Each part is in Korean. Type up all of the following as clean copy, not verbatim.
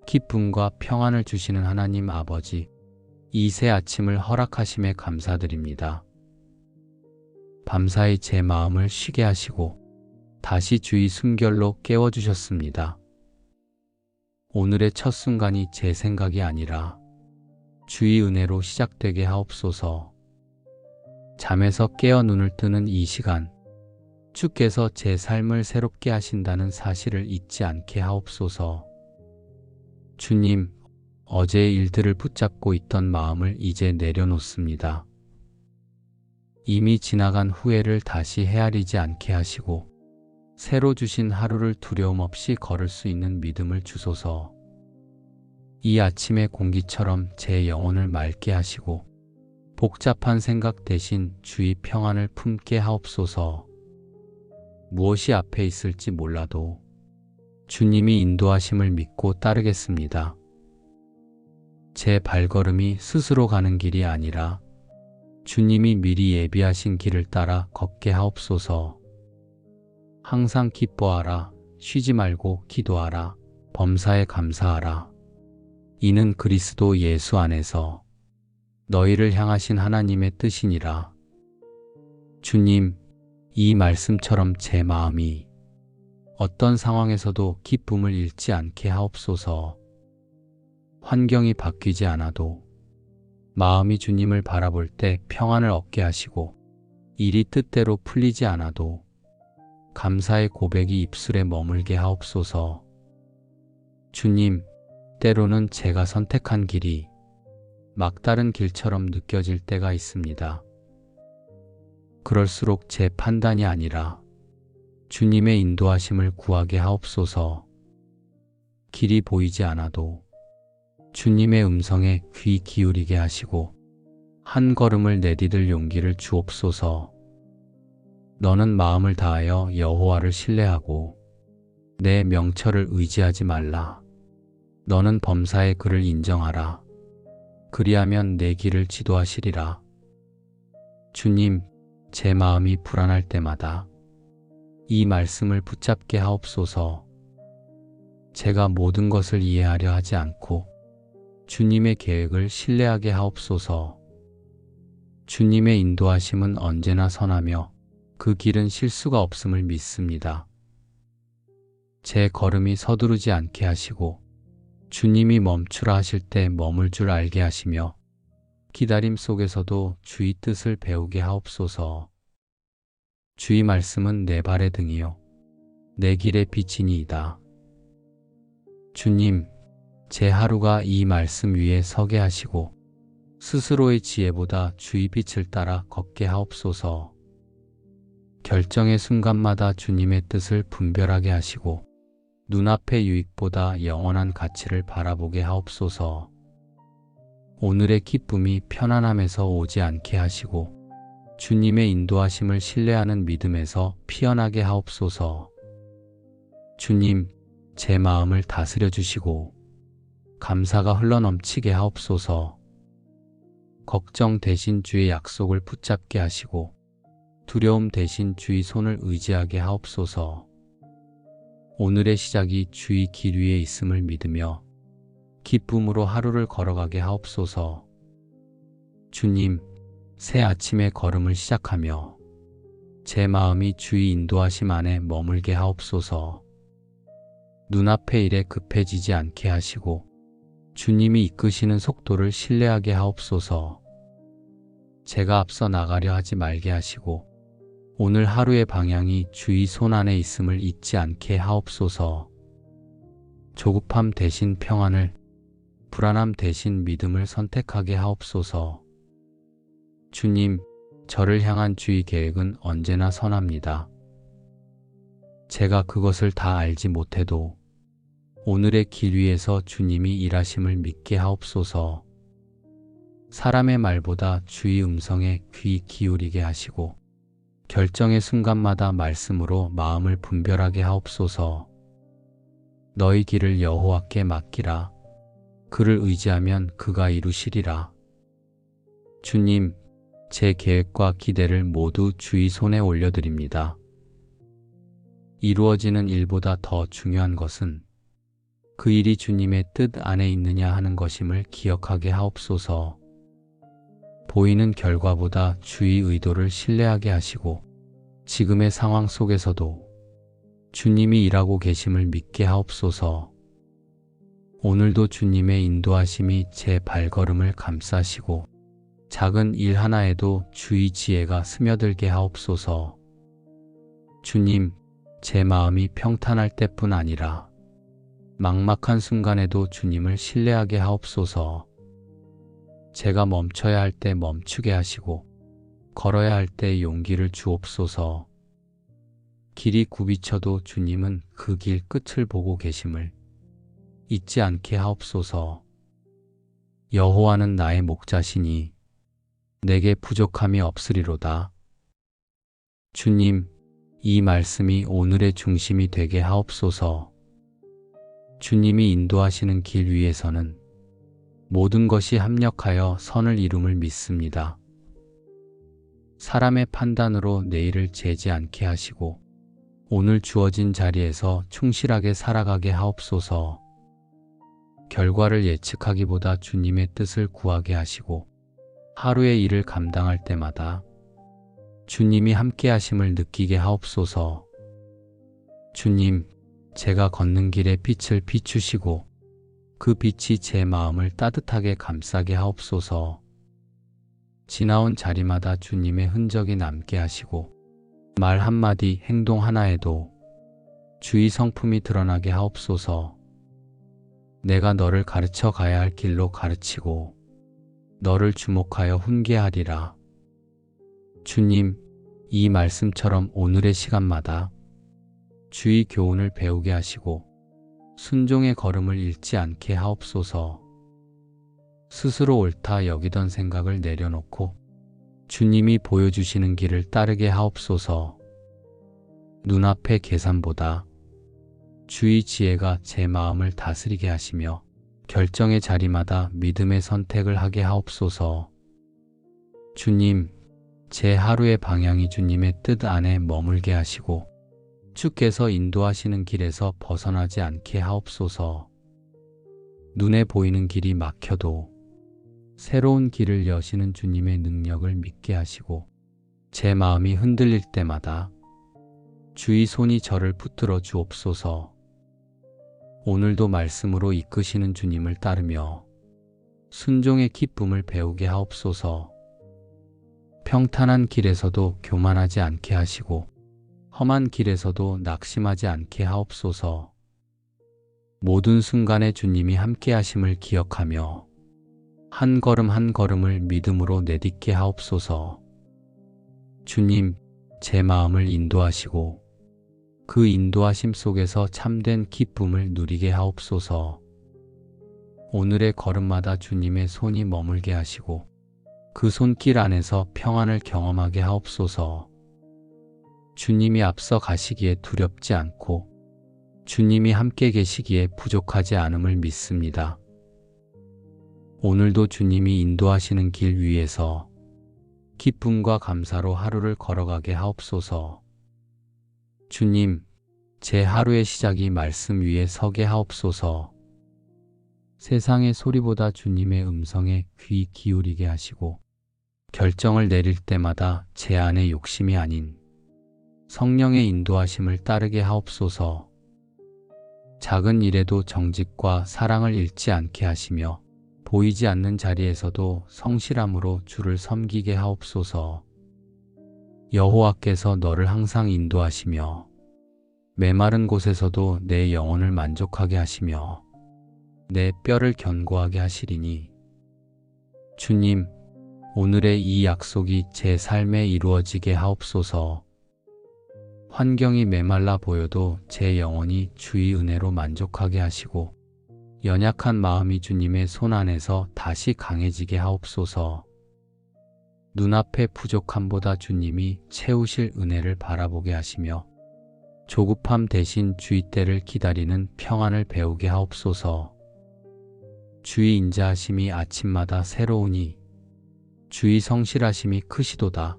기쁨과 평안을 주시는 하나님 아버지, 이 새 아침을 허락하심에 감사드립니다. 밤사이 제 마음을 쉬게 하시고 다시 주의 숨결로 깨워주셨습니다. 오늘의 첫 순간이 제 생각이 아니라 주의 은혜로 시작되게 하옵소서. 잠에서 깨어 눈을 뜨는 이 시간, 주께서 제 삶을 새롭게 하신다는 사실을 잊지 않게 하옵소서. 주님, 어제의 일들을 붙잡고 있던 마음을 이제 내려놓습니다. 이미 지나간 후회를 다시 헤아리지 않게 하시고 새로 주신 하루를 두려움 없이 걸을 수 있는 믿음을 주소서. 이 아침의 공기처럼 제 영혼을 맑게 하시고 복잡한 생각 대신 주의 평안을 품게 하옵소서. 무엇이 앞에 있을지 몰라도 주님이 인도하심을 믿고 따르겠습니다. 제 발걸음이 스스로 가는 길이 아니라 주님이 미리 예비하신 길을 따라 걷게 하옵소서. 항상 기뻐하라, 쉬지 말고 기도하라, 범사에 감사하라. 이는 그리스도 예수 안에서 너희를 향하신 하나님의 뜻이니라. 주님, 이 말씀처럼 제 마음이 어떤 상황에서도 기쁨을 잃지 않게 하옵소서. 환경이 바뀌지 않아도 마음이 주님을 바라볼 때 평안을 얻게 하시고 일이 뜻대로 풀리지 않아도 감사의 고백이 입술에 머물게 하옵소서. 주님, 때로는 제가 선택한 길이 막다른 길처럼 느껴질 때가 있습니다. 그럴수록 제 판단이 아니라 주님의 인도하심을 구하게 하옵소서. 길이 보이지 않아도 주님의 음성에 귀 기울이게 하시고 한 걸음을 내디딜 용기를 주옵소서. 너는 마음을 다하여 여호와를 신뢰하고 내 명철을 의지하지 말라. 너는 범사의 그를 인정하라. 그리하면 내 길을 지도하시리라. 주님, 제 마음이 불안할 때마다 이 말씀을 붙잡게 하옵소서. 제가 모든 것을 이해하려 하지 않고 주님의 계획을 신뢰하게 하옵소서. 주님의 인도하심은 언제나 선하며 그 길은 실수가 없음을 믿습니다. 제 걸음이 서두르지 않게 하시고 주님이 멈추라 하실 때 머물 줄 알게 하시며 기다림 속에서도 주의 뜻을 배우게 하옵소서. 주의 말씀은 내 발의 등이요 내 길의 빛이니이다. 주님, 제 하루가 이 말씀 위에 서게 하시고 스스로의 지혜보다 주의 빛을 따라 걷게 하옵소서. 결정의 순간마다 주님의 뜻을 분별하게 하시고 눈앞의 유익보다 영원한 가치를 바라보게 하옵소서. 오늘의 기쁨이 편안함에서 오지 않게 하시고 주님의 인도하심을 신뢰하는 믿음에서 피어나게 하옵소서. 주님, 제 마음을 다스려 주시고 감사가 흘러넘치게 하옵소서. 걱정 대신 주의 약속을 붙잡게 하시고 두려움 대신 주의 손을 의지하게 하옵소서. 오늘의 시작이 주의 길 위에 있음을 믿으며 기쁨으로 하루를 걸어가게 하옵소서. 주님, 새 아침의 걸음을 시작하며 제 마음이 주의 인도하심 안에 머물게 하옵소서. 눈앞의 일에 급해지지 않게 하시고 주님이 이끄시는 속도를 신뢰하게 하옵소서. 제가 앞서 나가려 하지 말게 하시고 오늘 하루의 방향이 주의 손 안에 있음을 잊지 않게 하옵소서. 조급함 대신 평안을, 불안함 대신 믿음을 선택하게 하옵소서. 주님, 저를 향한 주의 계획은 언제나 선합니다. 제가 그것을 다 알지 못해도 오늘의 길 위에서 주님이 일하심을 믿게 하옵소서. 사람의 말보다 주의 음성에 귀 기울이게 하시고 결정의 순간마다 말씀으로 마음을 분별하게 하옵소서. 너희 길을 여호와께 맡기라. 그를 의지하면 그가 이루시리라. 주님, 제 계획과 기대를 모두 주의 손에 올려드립니다. 이루어지는 일보다 더 중요한 것은 그 일이 주님의 뜻 안에 있느냐 하는 것임을 기억하게 하옵소서. 보이는 결과보다 주의 의도를 신뢰하게 하시고 지금의 상황 속에서도 주님이 일하고 계심을 믿게 하옵소서. 오늘도 주님의 인도하심이 제 발걸음을 감싸시고 작은 일 하나에도 주의 지혜가 스며들게 하옵소서. 주님, 제 마음이 평탄할 때뿐 아니라 막막한 순간에도 주님을 신뢰하게 하옵소서. 제가 멈춰야 할 때 멈추게 하시고 걸어야 할 때 용기를 주옵소서. 길이 굽이쳐도 주님은 그 길 끝을 보고 계심을 잊지 않게 하옵소서. 여호와는 나의 목자시니 내게 부족함이 없으리로다. 주님, 이 말씀이 오늘의 중심이 되게 하옵소서. 주님이 인도하시는 길 위에서는 모든 것이 합력하여 선을 이룸을 믿습니다. 사람의 판단으로 내일을 재지 않게 하시고 오늘 주어진 자리에서 충실하게 살아가게 하옵소서. 결과를 예측하기보다 주님의 뜻을 구하게 하시고 하루의 일을 감당할 때마다 주님이 함께 하심을 느끼게 하옵소서. 주님, 제가 걷는 길에 빛을 비추시고 그 빛이 제 마음을 따뜻하게 감싸게 하옵소서. 지나온 자리마다 주님의 흔적이 남게 하시고 말 한마디 행동 하나에도 주의 성품이 드러나게 하옵소서. 내가 너를 가르쳐 가야 할 길로 가르치고 너를 주목하여 훈계하리라. 주님, 이 말씀처럼 오늘의 시간마다 주의 교훈을 배우게 하시고 순종의 걸음을 잃지 않게 하옵소서. 스스로 옳다 여기던 생각을 내려놓고 주님이 보여주시는 길을 따르게 하옵소서. 눈앞의 계산보다 주의 지혜가 제 마음을 다스리게 하시며 결정의 자리마다 믿음의 선택을 하게 하옵소서. 주님, 제 하루의 방향이 주님의 뜻 안에 머물게 하시고 주께서 인도하시는 길에서 벗어나지 않게 하옵소서. 눈에 보이는 길이 막혀도 새로운 길을 여시는 주님의 능력을 믿게 하시고 제 마음이 흔들릴 때마다 주의 손이 저를 붙들어 주옵소서. 오늘도 말씀으로 이끄시는 주님을 따르며 순종의 기쁨을 배우게 하옵소서. 평탄한 길에서도 교만하지 않게 하시고 험한 길에서도 낙심하지 않게 하옵소서. 모든 순간에 주님이 함께 하심을 기억하며 한 걸음 한 걸음을 믿음으로 내딛게 하옵소서. 주님, 제 마음을 인도하시고 그 인도하심 속에서 참된 기쁨을 누리게 하옵소서. 오늘의 걸음마다 주님의 손이 머물게 하시고 그 손길 안에서 평안을 경험하게 하옵소서. 주님이 앞서 가시기에 두렵지 않고 주님이 함께 계시기에 부족하지 않음을 믿습니다. 오늘도 주님이 인도하시는 길 위에서 기쁨과 감사로 하루를 걸어가게 하옵소서. 주님, 제 하루의 시작이 말씀 위에 서게 하옵소서. 세상의 소리보다 주님의 음성에 귀 기울이게 하시고 결정을 내릴 때마다 제 안의 욕심이 아닌 성령의 인도하심을 따르게 하옵소서. 작은 일에도 정직과 사랑을 잃지 않게 하시며 보이지 않는 자리에서도 성실함으로 주를 섬기게 하옵소서. 여호와께서 너를 항상 인도하시며 메마른 곳에서도 내 영혼을 만족하게 하시며 내 뼈를 견고하게 하시리니 주님, 오늘의 이 약속이 제 삶에 이루어지게 하옵소서. 환경이 메말라 보여도 제 영혼이 주의 은혜로 만족하게 하시고 연약한 마음이 주님의 손 안에서 다시 강해지게 하옵소서. 눈앞의 부족함보다 주님이 채우실 은혜를 바라보게 하시며 조급함 대신 주의 때를 기다리는 평안을 배우게 하옵소서. 주의 인자하심이 아침마다 새로우니 주의 성실하심이 크시도다.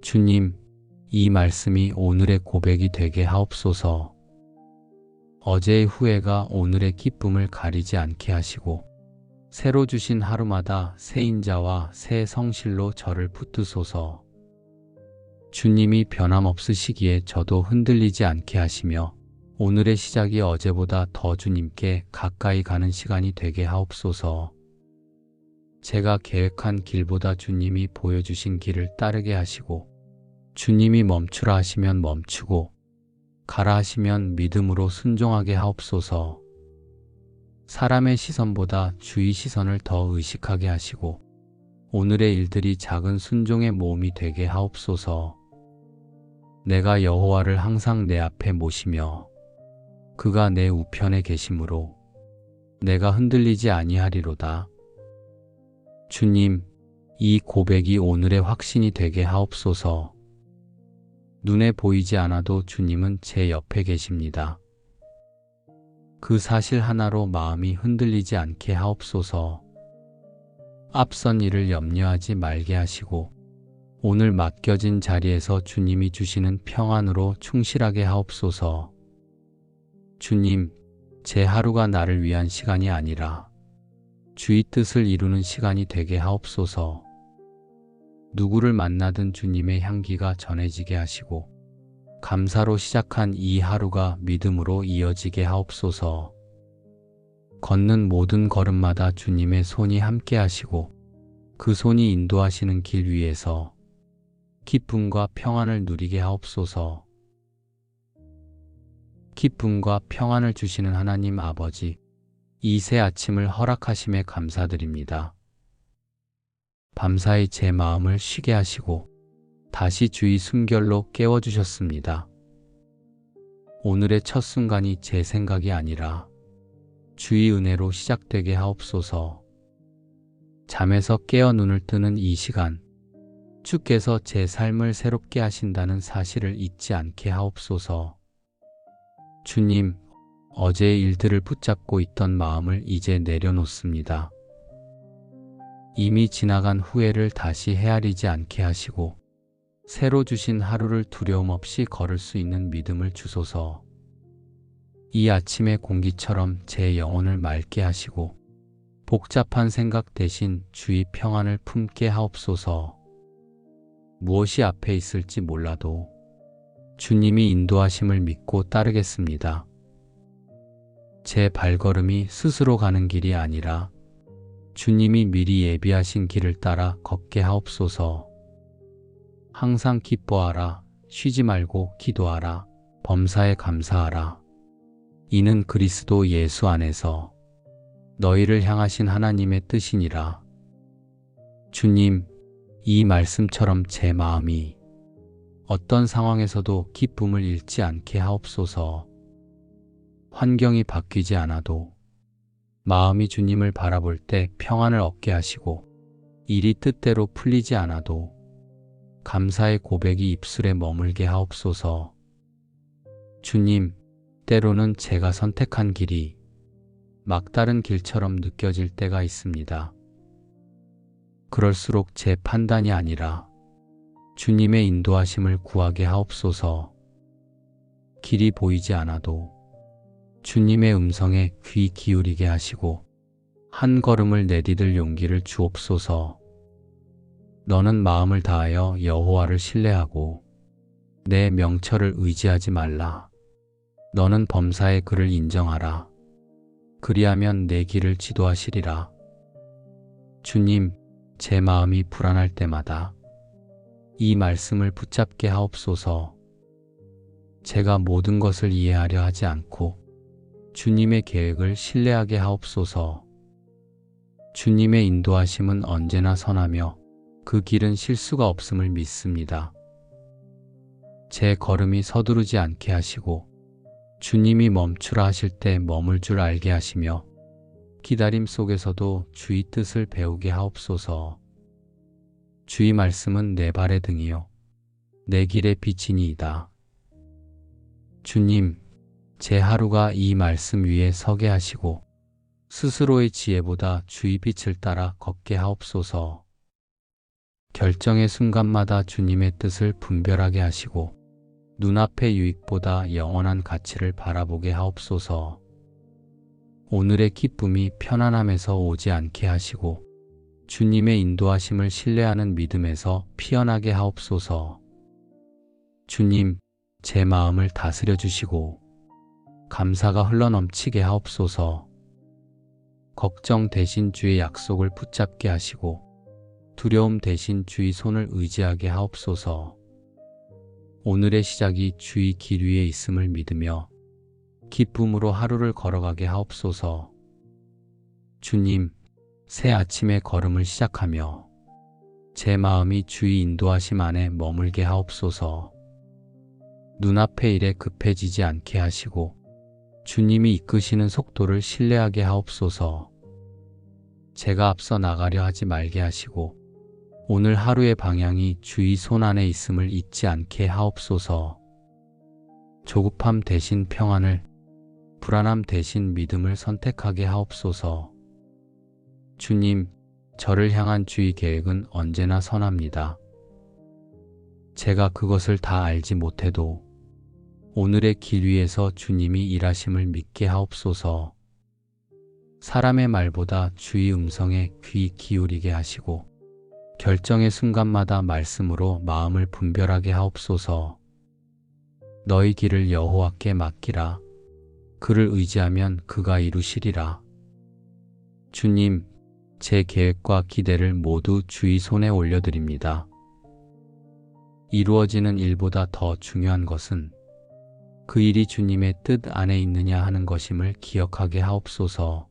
주님, 이 말씀이 오늘의 고백이 되게 하옵소서. 어제의 후회가 오늘의 기쁨을 가리지 않게 하시고 새로 주신 하루마다 새 인자와 새 성실로 저를 붙드소서. 주님이 변함없으시기에 저도 흔들리지 않게 하시며 오늘의 시작이 어제보다 더 주님께 가까이 가는 시간이 되게 하옵소서. 제가 계획한 길보다 주님이 보여주신 길을 따르게 하시고 주님이 멈추라 하시면 멈추고 가라 하시면 믿음으로 순종하게 하옵소서. 사람의 시선보다 주의 시선을 더 의식하게 하시고 오늘의 일들이 작은 순종의 모험이 되게 하옵소서. 내가 여호와를 항상 내 앞에 모시며 그가 내 우편에 계심으로 내가 흔들리지 아니하리로다. 주님, 이 고백이 오늘의 확신이 되게 하옵소서. 눈에 보이지 않아도 주님은 제 옆에 계십니다. 그 사실 하나로 마음이 흔들리지 않게 하옵소서. 앞선 일을 염려하지 말게 하시고 오늘 맡겨진 자리에서 주님이 주시는 평안으로 충실하게 하옵소서. 주님, 제 하루가 나를 위한 시간이 아니라 주의 뜻을 이루는 시간이 되게 하옵소서. 누구를 만나든 주님의 향기가 전해지게 하시고 감사로 시작한 이 하루가 믿음으로 이어지게 하옵소서. 걷는 모든 걸음마다 주님의 손이 함께 하시고 그 손이 인도하시는 길 위에서 기쁨과 평안을 누리게 하옵소서. 기쁨과 평안을 주시는 하나님 아버지, 이 새 아침을 허락하심에 감사드립니다. 밤사이 제 마음을 쉬게 하시고 다시 주의 숨결로 깨워주셨습니다. 오늘의 첫 순간이 제 생각이 아니라 주의 은혜로 시작되게 하옵소서. 잠에서 깨어 눈을 뜨는 이 시간, 주께서 제 삶을 새롭게 하신다는 사실을 잊지 않게 하옵소서. 주님, 어제의 일들을 붙잡고 있던 마음을 이제 내려놓습니다. 이미 지나간 후회를 다시 헤아리지 않게 하시고 새로 주신 하루를 두려움 없이 걸을 수 있는 믿음을 주소서. 이 아침의 공기처럼 제 영혼을 맑게 하시고 복잡한 생각 대신 주의 평안을 품게 하옵소서. 무엇이 앞에 있을지 몰라도 주님이 인도하심을 믿고 따르겠습니다. 제 발걸음이 스스로 가는 길이 아니라 주님이 미리 예비하신 길을 따라 걷게 하옵소서. 항상 기뻐하라, 쉬지 말고 기도하라, 범사에 감사하라. 이는 그리스도 예수 안에서 너희를 향하신 하나님의 뜻이니라. 주님, 이 말씀처럼 제 마음이 어떤 상황에서도 기쁨을 잃지 않게 하옵소서. 환경이 바뀌지 않아도 마음이 주님을 바라볼 때 평안을 얻게 하시고 일이 뜻대로 풀리지 않아도 감사의 고백이 입술에 머물게 하옵소서. 주님, 때로는 제가 선택한 길이 막다른 길처럼 느껴질 때가 있습니다. 그럴수록 제 판단이 아니라 주님의 인도하심을 구하게 하옵소서. 길이 보이지 않아도 주님의 음성에 귀 기울이게 하시고 한 걸음을 내디딜 용기를 주옵소서. 너는 마음을 다하여 여호와를 신뢰하고 내 명철을 의지하지 말라. 너는 범사의 그를 인정하라. 그리하면 내 길을 지도하시리라. 주님, 제 마음이 불안할 때마다 이 말씀을 붙잡게 하옵소서. 제가 모든 것을 이해하려 하지 않고 주님의 계획을 신뢰하게 하옵소서. 주님의 인도하심은 언제나 선하며 그 길은 실수가 없음을 믿습니다. 제 걸음이 서두르지 않게 하시고 주님이 멈추라 하실 때 머물 줄 알게 하시며 기다림 속에서도 주의 뜻을 배우게 하옵소서. 주의 말씀은 내 발의 등이요 내 길의 빛이니이다. 주님, 제 하루가 이 말씀 위에 서게 하시고 스스로의 지혜보다 주의 빛을 따라 걷게 하옵소서. 결정의 순간마다 주님의 뜻을 분별하게 하시고 눈앞의 유익보다 영원한 가치를 바라보게 하옵소서. 오늘의 기쁨이 편안함에서 오지 않게 하시고 주님의 인도하심을 신뢰하는 믿음에서 피어나게 하옵소서. 주님, 제 마음을 다스려 주시고 감사가 흘러넘치게 하옵소서. 걱정 대신 주의 약속을 붙잡게 하시고 두려움 대신 주의 손을 의지하게 하옵소서. 오늘의 시작이 주의 길 위에 있음을 믿으며 기쁨으로 하루를 걸어가게 하옵소서. 주님, 새 아침의 걸음을 시작하며 제 마음이 주의 인도하심 안에 머물게 하옵소서. 눈앞의 일에 급해지지 않게 하시고 주님이 이끄시는 속도를 신뢰하게 하옵소서. 제가 앞서 나가려 하지 말게 하시고 오늘 하루의 방향이 주의 손 안에 있음을 잊지 않게 하옵소서. 조급함 대신 평안을, 불안함 대신 믿음을 선택하게 하옵소서. 주님, 저를 향한 주의 계획은 언제나 선합니다. 제가 그것을 다 알지 못해도 오늘의 길 위에서 주님이 일하심을 믿게 하옵소서. 사람의 말보다 주의 음성에 귀 기울이게 하시고 결정의 순간마다 말씀으로 마음을 분별하게 하옵소서. 너희 길을 여호와께 맡기라. 그를 의지하면 그가 이루시리라. 주님, 제 계획과 기대를 모두 주의 손에 올려드립니다. 이루어지는 일보다 더 중요한 것은 그 일이 주님의 뜻 안에 있느냐 하는 것임을 기억하게 하옵소서.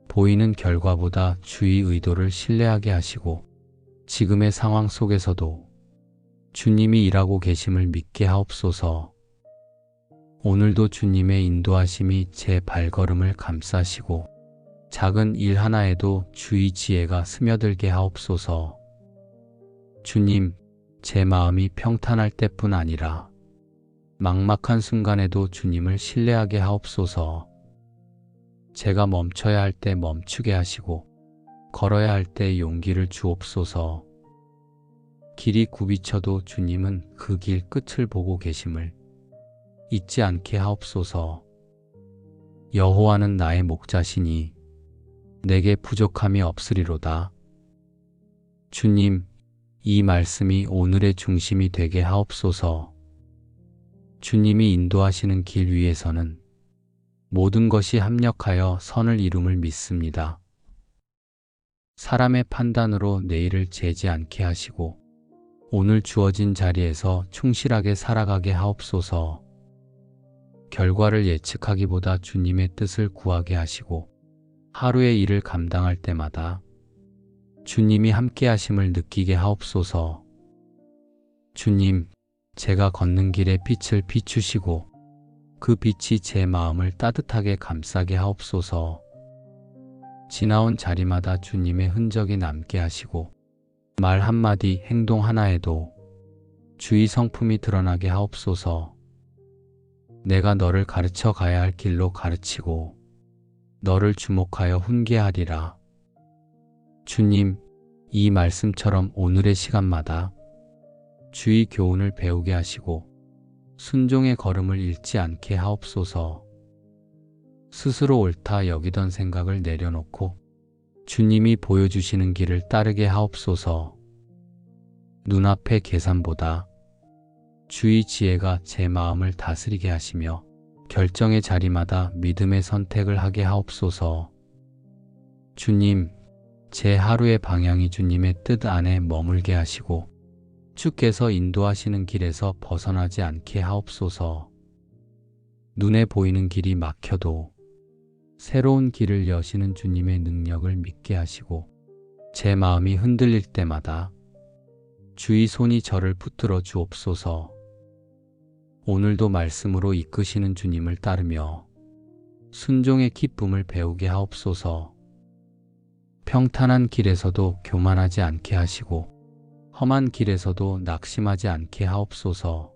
보이는 결과보다 주의 의도를 신뢰하게 하시고 지금의 상황 속에서도 주님이 일하고 계심을 믿게 하옵소서. 오늘도 주님의 인도하심이 제 발걸음을 감싸시고 작은 일 하나에도 주의 지혜가 스며들게 하옵소서. 주님, 제 마음이 평탄할 때뿐 아니라 막막한 순간에도 주님을 신뢰하게 하옵소서. 제가 멈춰야 할 때 멈추게 하시고 걸어야 할 때 용기를 주옵소서. 길이 굽이쳐도 주님은 그 길 끝을 보고 계심을 잊지 않게 하옵소서. 여호와는 나의 목자시니 내게 부족함이 없으리로다. 주님, 이 말씀이 오늘의 중심이 되게 하옵소서. 주님이 인도하시는 길 위에서는 모든 것이 합력하여 선을 이룸을 믿습니다. 사람의 판단으로 내일을 재지 않게 하시고 오늘 주어진 자리에서 충실하게 살아가게 하옵소서. 결과를 예측하기보다 주님의 뜻을 구하게 하시고 하루의 일을 감당할 때마다 주님이 함께 하심을 느끼게 하옵소서. 주님, 제가 걷는 길에 빛을 비추시고 그 빛이 제 마음을 따뜻하게 감싸게 하옵소서. 지나온 자리마다 주님의 흔적이 남게 하시고 말 한마디 행동 하나에도 주의 성품이 드러나게 하옵소서. 내가 너를 가르쳐 가야 할 길로 가르치고 너를 주목하여 훈계하리라. 주님, 이 말씀처럼 오늘의 시간마다 주의 교훈을 배우게 하시고 순종의 걸음을 잃지 않게 하옵소서. 스스로 옳다 여기던 생각을 내려놓고 주님이 보여주시는 길을 따르게 하옵소서. 눈앞의 계산보다 주의 지혜가 제 마음을 다스리게 하시며 결정의 자리마다 믿음의 선택을 하게 하옵소서. 주님, 제 하루의 방향이 주님의 뜻 안에 머물게 하시고 주께서 인도하시는 길에서 벗어나지 않게 하옵소서. 눈에 보이는 길이 막혀도 새로운 길을 여시는 주님의 능력을 믿게 하시고 제 마음이 흔들릴 때마다 주의 손이 저를 붙들어 주옵소서. 오늘도 말씀으로 이끄시는 주님을 따르며 순종의 기쁨을 배우게 하옵소서. 평탄한 길에서도 교만하지 않게 하시고 험한 길에서도 낙심하지 않게 하옵소서.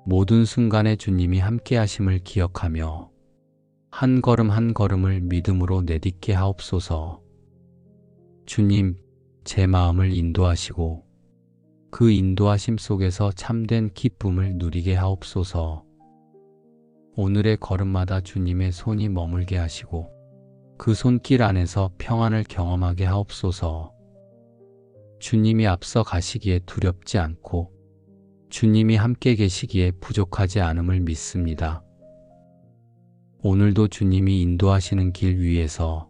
모든 순간에 주님이 함께 하심을 기억하며 한 걸음 한 걸음을 믿음으로 내딛게 하옵소서. 주님, 제 마음을 인도하시고 그 인도하심 속에서 참된 기쁨을 누리게 하옵소서. 오늘의 걸음마다 주님의 손이 머물게 하시고 그 손길 안에서 평안을 경험하게 하옵소서. 주님이 앞서 가시기에 두렵지 않고 주님이 함께 계시기에 부족하지 않음을 믿습니다. 오늘도 주님이 인도하시는 길 위에서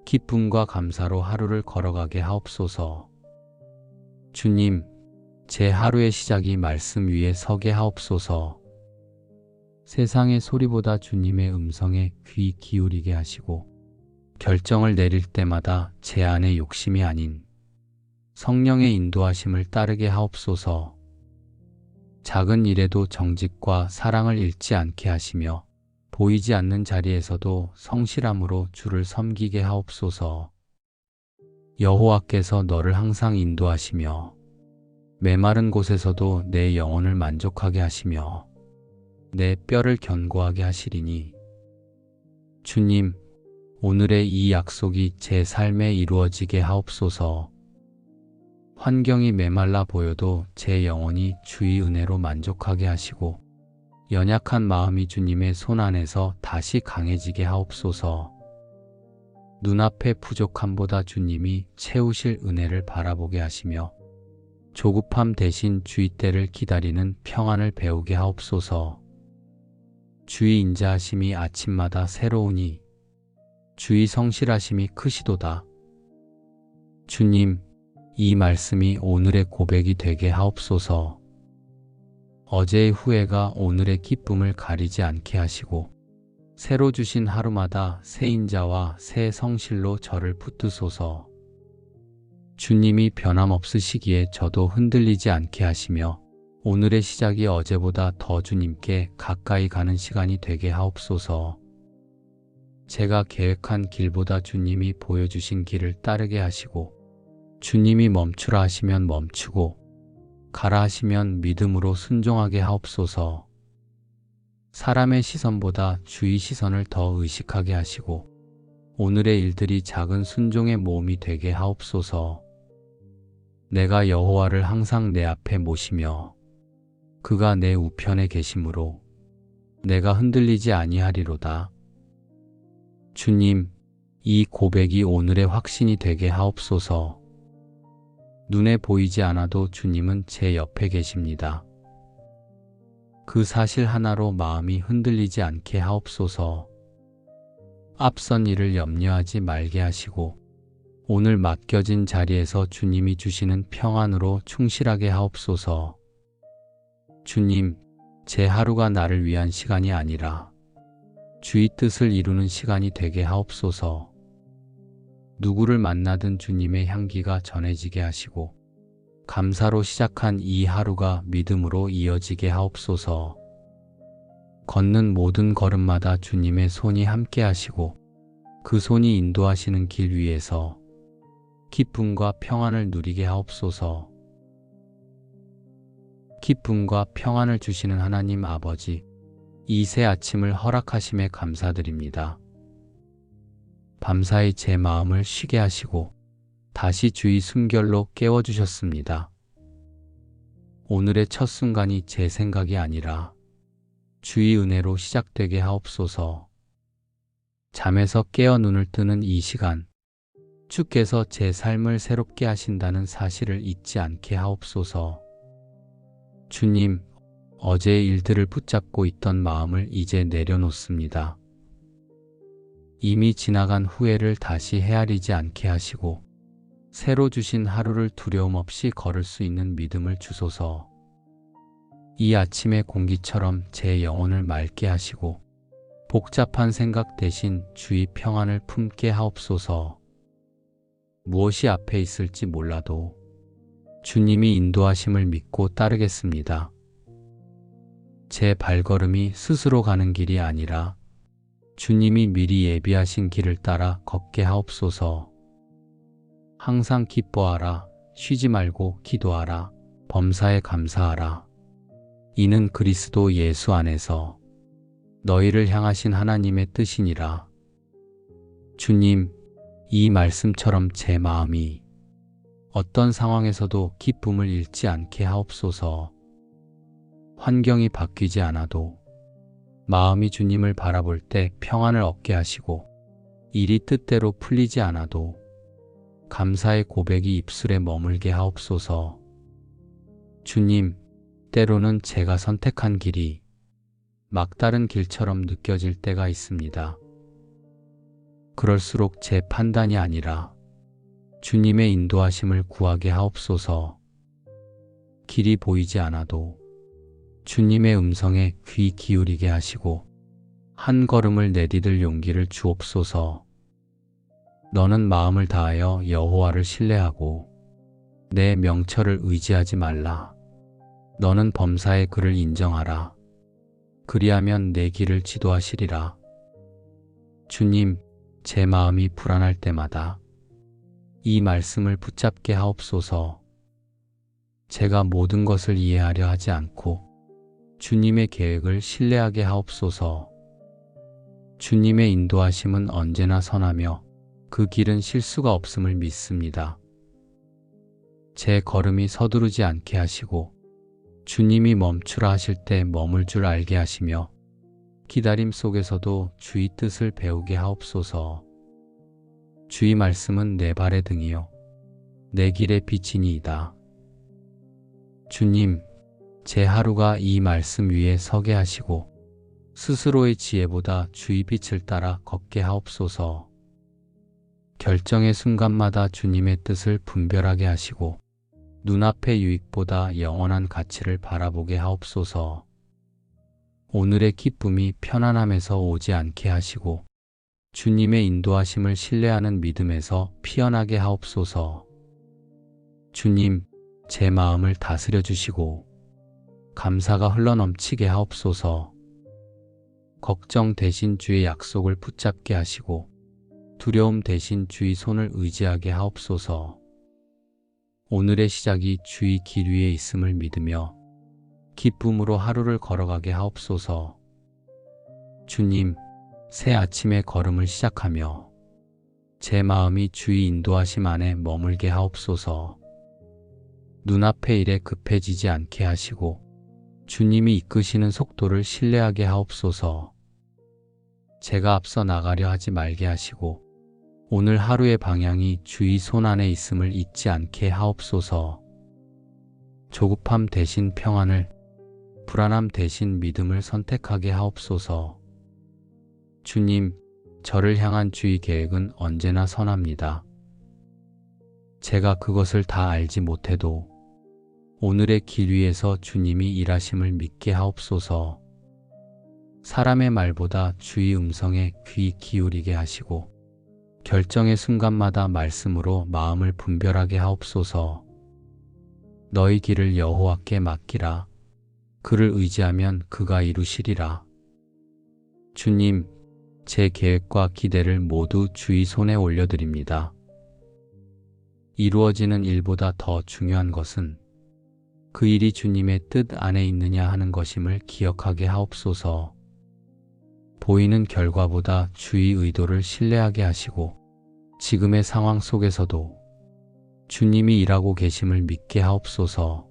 기쁨과 감사로 하루를 걸어가게 하옵소서. 주님, 제 하루의 시작이 말씀 위에 서게 하옵소서. 세상의 소리보다 주님의 음성에 귀 기울이게 하시고 결정을 내릴 때마다 제 안의 욕심이 아닌 성령의 인도하심을 따르게 하옵소서. 작은 일에도 정직과 사랑을 잃지 않게 하시며 보이지 않는 자리에서도 성실함으로 주를 섬기게 하옵소서. 여호와께서 너를 항상 인도하시며 메마른 곳에서도 내 영혼을 만족하게 하시며 내 뼈를 견고하게 하시리니 주님, 오늘의 이 약속이 제 삶에 이루어지게 하옵소서. 환경이 메말라 보여도 제 영혼이 주의 은혜로 만족하게 하시고 연약한 마음이 주님의 손 안에서 다시 강해지게 하옵소서. 눈앞의 부족함보다 주님이 채우실 은혜를 바라보게 하시며 조급함 대신 주의 때를 기다리는 평안을 배우게 하옵소서. 주의 인자하심이 아침마다 새로우니 주의 성실하심이 크시도다. 주님, 이 말씀이 오늘의 고백이 되게 하옵소서. 어제의 후회가 오늘의 기쁨을 가리지 않게 하시고 새로 주신 하루마다 새 인자와 새 성실로 저를 붙드소서. 주님이 변함없으시기에 저도 흔들리지 않게 하시며 오늘의 시작이 어제보다 더 주님께 가까이 가는 시간이 되게 하옵소서. 제가 계획한 길보다 주님이 보여주신 길을 따르게 하시고 주님이 멈추라 하시면 멈추고 가라 하시면 믿음으로 순종하게 하옵소서. 사람의 시선보다 주의 시선을 더 의식하게 하시고 오늘의 일들이 작은 순종의 모험이 되게 하옵소서. 내가 여호와를 항상 내 앞에 모시며 그가 내 우편에 계심으로 내가 흔들리지 아니하리로다. 주님, 이 고백이 오늘의 확신이 되게 하옵소서. 눈에 보이지 않아도 주님은 제 옆에 계십니다. 그 사실 하나로 마음이 흔들리지 않게 하옵소서. 앞선 일을 염려하지 말게 하시고 오늘 맡겨진 자리에서 주님이 주시는 평안으로 충실하게 하옵소서. 주님, 제 하루가 나를 위한 시간이 아니라 주의 뜻을 이루는 시간이 되게 하옵소서. 누구를 만나든 주님의 향기가 전해지게 하시고 감사로 시작한 이 하루가 믿음으로 이어지게 하옵소서. 걷는 모든 걸음마다 주님의 손이 함께 하시고 그 손이 인도하시는 길 위에서 기쁨과 평안을 누리게 하옵소서. 기쁨과 평안을 주시는 하나님 아버지, 이 새 아침을 허락하심에 감사드립니다. 밤사이 제 마음을 쉬게 하시고 다시 주의 숨결로 깨워주셨습니다. 오늘의 첫 순간이 제 생각이 아니라 주의 은혜로 시작되게 하옵소서. 잠에서 깨어 눈을 뜨는 이 시간, 주께서 제 삶을 새롭게 하신다는 사실을 잊지 않게 하옵소서. 주님, 어제의 일들을 붙잡고 있던 마음을 이제 내려놓습니다. 이미 지나간 후회를 다시 헤아리지 않게 하시고 새로 주신 하루를 두려움 없이 걸을 수 있는 믿음을 주소서. 이 아침의 공기처럼 제 영혼을 맑게 하시고 복잡한 생각 대신 주의 평안을 품게 하옵소서. 무엇이 앞에 있을지 몰라도 주님이 인도하심을 믿고 따르겠습니다. 제 발걸음이 스스로 가는 길이 아니라 주님이 미리 예비하신 길을 따라 걷게 하옵소서. 항상 기뻐하라, 쉬지 말고 기도하라, 범사에 감사하라. 이는 그리스도 예수 안에서 너희를 향하신 하나님의 뜻이니라. 주님, 이 말씀처럼 제 마음이 어떤 상황에서도 기쁨을 잃지 않게 하옵소서. 환경이 바뀌지 않아도 마음이 주님을 바라볼 때 평안을 얻게 하시고, 일이 뜻대로 풀리지 않아도 감사의 고백이 입술에 머물게 하옵소서. 주님, 때로는 제가 선택한 길이 막다른 길처럼 느껴질 때가 있습니다. 그럴수록 제 판단이 아니라 주님의 인도하심을 구하게 하옵소서. 길이 보이지 않아도 주님의 음성에 귀 기울이게 하시고 한 걸음을 내디딜 용기를 주옵소서. 너는 마음을 다하여 여호와를 신뢰하고 내 명철을 의지하지 말라. 너는 범사의 그를 인정하라. 그리하면 내 길을 지도하시리라. 주님, 제 마음이 불안할 때마다 이 말씀을 붙잡게 하옵소서. 제가 모든 것을 이해하려 하지 않고 주님의 계획을 신뢰하게 하옵소서. 주님의 인도하심은 언제나 선하며 그 길은 실수가 없음을 믿습니다. 제 걸음이 서두르지 않게 하시고 주님이 멈추라 하실 때 머물 줄 알게 하시며 기다림 속에서도 주의 뜻을 배우게 하옵소서. 주의 말씀은 내 발의 등이요 내 길의 빛이니이다. 주님, 제 하루가 이 말씀 위에 서게 하시고 스스로의 지혜보다 주의 빛을 따라 걷게 하옵소서. 결정의 순간마다 주님의 뜻을 분별하게 하시고 눈앞의 유익보다 영원한 가치를 바라보게 하옵소서. 오늘의 기쁨이 편안함에서 오지 않게 하시고 주님의 인도하심을 신뢰하는 믿음에서 피어나게 하옵소서. 주님, 제 마음을 다스려 주시고 감사가 흘러넘치게 하옵소서. 걱정 대신 주의 약속을 붙잡게 하시고 두려움 대신 주의 손을 의지하게 하옵소서. 오늘의 시작이 주의 길 위에 있음을 믿으며 기쁨으로 하루를 걸어가게 하옵소서. 주님, 새 아침의 걸음을 시작하며 제 마음이 주의 인도하심 안에 머물게 하옵소서. 눈앞의 일에 급해지지 않게 하시고 주님이 이끄시는 속도를 신뢰하게 하옵소서. 제가 앞서 나가려 하지 말게 하시고 오늘 하루의 방향이 주의 손 안에 있음을 잊지 않게 하옵소서. 조급함 대신 평안을, 불안함 대신 믿음을 선택하게 하옵소서. 주님, 저를 향한 주의 계획은 언제나 선합니다. 제가 그것을 다 알지 못해도 오늘의 길 위에서 주님이 일하심을 믿게 하옵소서. 사람의 말보다 주의 음성에 귀 기울이게 하시고 결정의 순간마다 말씀으로 마음을 분별하게 하옵소서. 너희 길을 여호와께 맡기라. 그를 의지하면 그가 이루시리라. 주님, 제 계획과 기대를 모두 주의 손에 올려드립니다. 이루어지는 일보다 더 중요한 것은 그 일이 주님의 뜻 안에 있느냐 하는 것임을 기억하게 하옵소서. 보이는 결과보다 주의 의도를 신뢰하게 하시고 지금의 상황 속에서도 주님이 일하고 계심을 믿게 하옵소서.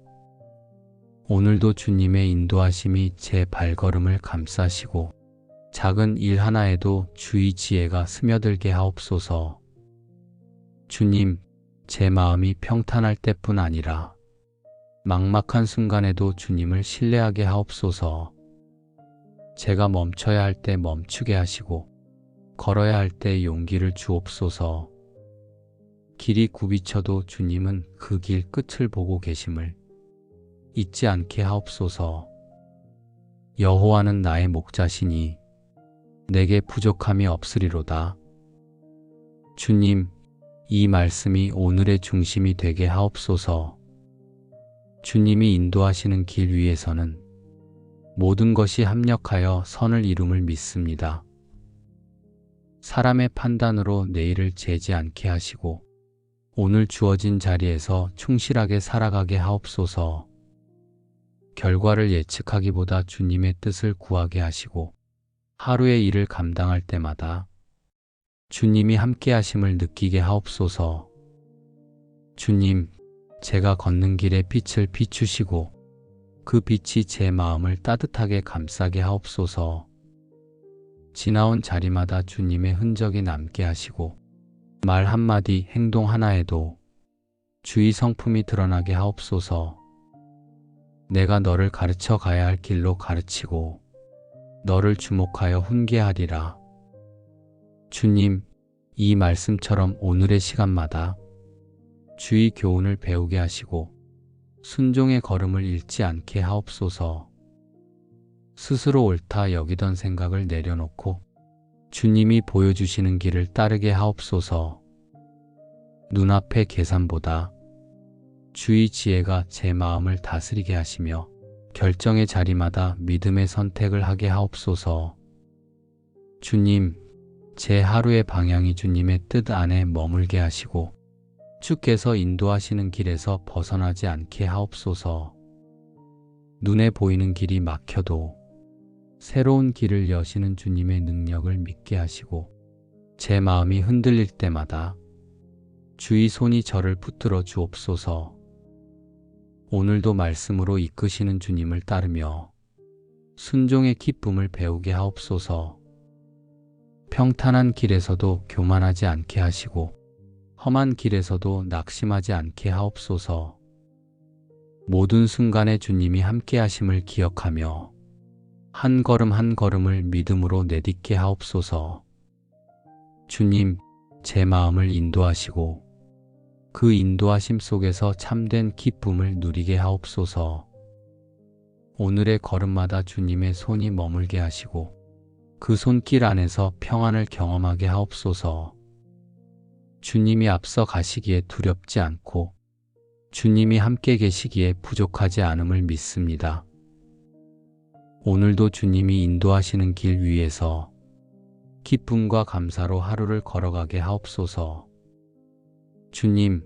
오늘도 주님의 인도하심이 제 발걸음을 감싸시고 작은 일 하나에도 주의 지혜가 스며들게 하옵소서. 주님, 제 마음이 평탄할 때뿐 아니라 막막한 순간에도 주님을 신뢰하게 하옵소서. 제가 멈춰야 할 때 멈추게 하시고 걸어야 할 때 용기를 주옵소서. 길이 굽이쳐도 주님은 그 길 끝을 보고 계심을 잊지 않게 하옵소서. 여호와는 나의 목자시니 내게 부족함이 없으리로다. 주님, 이 말씀이 오늘의 중심이 되게 하옵소서. 주님이 인도하시는 길 위에서는 모든 것이 합력하여 선을 이룸을 믿습니다. 사람의 판단으로 내일을 재지 않게 하시고 오늘 주어진 자리에서 충실하게 살아가게 하옵소서. 결과를 예측하기보다 주님의 뜻을 구하게 하시고 하루의 일을 감당할 때마다 주님이 함께 하심을 느끼게 하옵소서. 주님, 제가 걷는 길에 빛을 비추시고 그 빛이 제 마음을 따뜻하게 감싸게 하옵소서. 지나온 자리마다 주님의 흔적이 남게 하시고 말 한마디, 행동 하나에도 주의 성품이 드러나게 하옵소서. 내가 너를 가르쳐 가야 할 길로 가르치고 너를 주목하여 훈계하리라. 주님, 이 말씀처럼 오늘의 시간마다 주의 교훈을 배우게 하시고 순종의 걸음을 잃지 않게 하옵소서. 스스로 옳다 여기던 생각을 내려놓고 주님이 보여주시는 길을 따르게 하옵소서. 눈앞의 계산보다 주의 지혜가 제 마음을 다스리게 하시며 결정의 자리마다 믿음의 선택을 하게 하옵소서. 주님, 제 하루의 방향이 주님의 뜻 안에 머물게 하시고 주께서 인도하시는 길에서 벗어나지 않게 하옵소서. 눈에 보이는 길이 막혀도 새로운 길을 여시는 주님의 능력을 믿게 하시고 제 마음이 흔들릴 때마다 주의 손이 저를 붙들어 주옵소서. 오늘도 말씀으로 이끄시는 주님을 따르며 순종의 기쁨을 배우게 하옵소서. 평탄한 길에서도 교만하지 않게 하시고 험한 길에서도 낙심하지 않게 하옵소서. 모든 순간에 주님이 함께 하심을 기억하며 한 걸음 한 걸음을 믿음으로 내딛게 하옵소서. 주님, 제 마음을 인도하시고 그 인도하심 속에서 참된 기쁨을 누리게 하옵소서. 오늘의 걸음마다 주님의 손이 머물게 하시고 그 손길 안에서 평안을 경험하게 하옵소서. 주님이 앞서 가시기에 두렵지 않고 주님이 함께 계시기에 부족하지 않음을 믿습니다. 오늘도 주님이 인도하시는 길 위에서 기쁨과 감사로 하루를 걸어가게 하옵소서. 주님,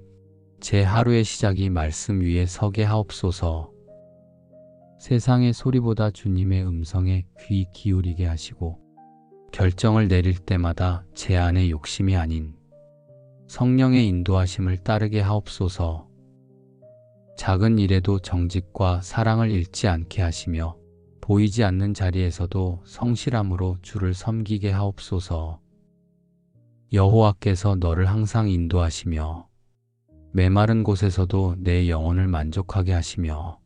제 하루의 시작이 말씀 위에 서게 하옵소서. 세상의 소리보다 주님의 음성에 귀 기울이게 하시고 결정을 내릴 때마다 제 안의 욕심이 아닌 성령의 인도하심을 따르게 하옵소서. 작은 일에도 정직과 사랑을 잃지 않게 하시며 보이지 않는 자리에서도 성실함으로 주를 섬기게 하옵소서. 여호와께서 너를 항상 인도하시며 메마른 곳에서도 내 영혼을 만족하게 하시며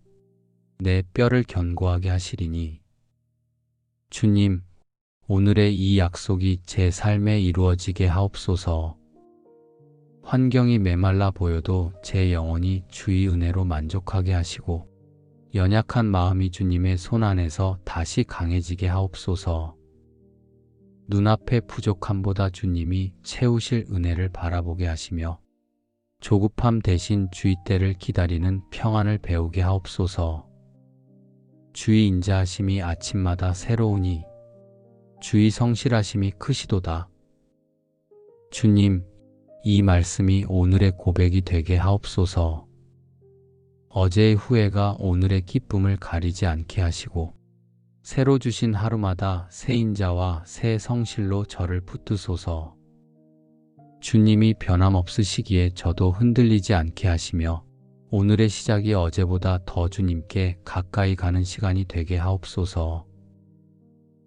내 뼈를 견고하게 하시리니 주님, 오늘의 이 약속이 제 삶에 이루어지게 하옵소서. 환경이 메말라 보여도 제 영혼이 주의 은혜로 만족하게 하시고 연약한 마음이 주님의 손 안에서 다시 강해지게 하옵소서. 눈앞의 부족함보다 주님이 채우실 은혜를 바라보게 하시며 조급함 대신 주의 때를 기다리는 평안을 배우게 하옵소서. 주의 인자하심이 아침마다 새로우니 주의 성실하심이 크시도다. 주님, 이 말씀이 오늘의 고백이 되게 하옵소서. 어제의 후회가 오늘의 기쁨을 가리지 않게 하시고 새로 주신 하루마다 새 인자와 새 성실로 저를 붙드소서. 주님이 변함없으시기에 저도 흔들리지 않게 하시며 오늘의 시작이 어제보다 더 주님께 가까이 가는 시간이 되게 하옵소서.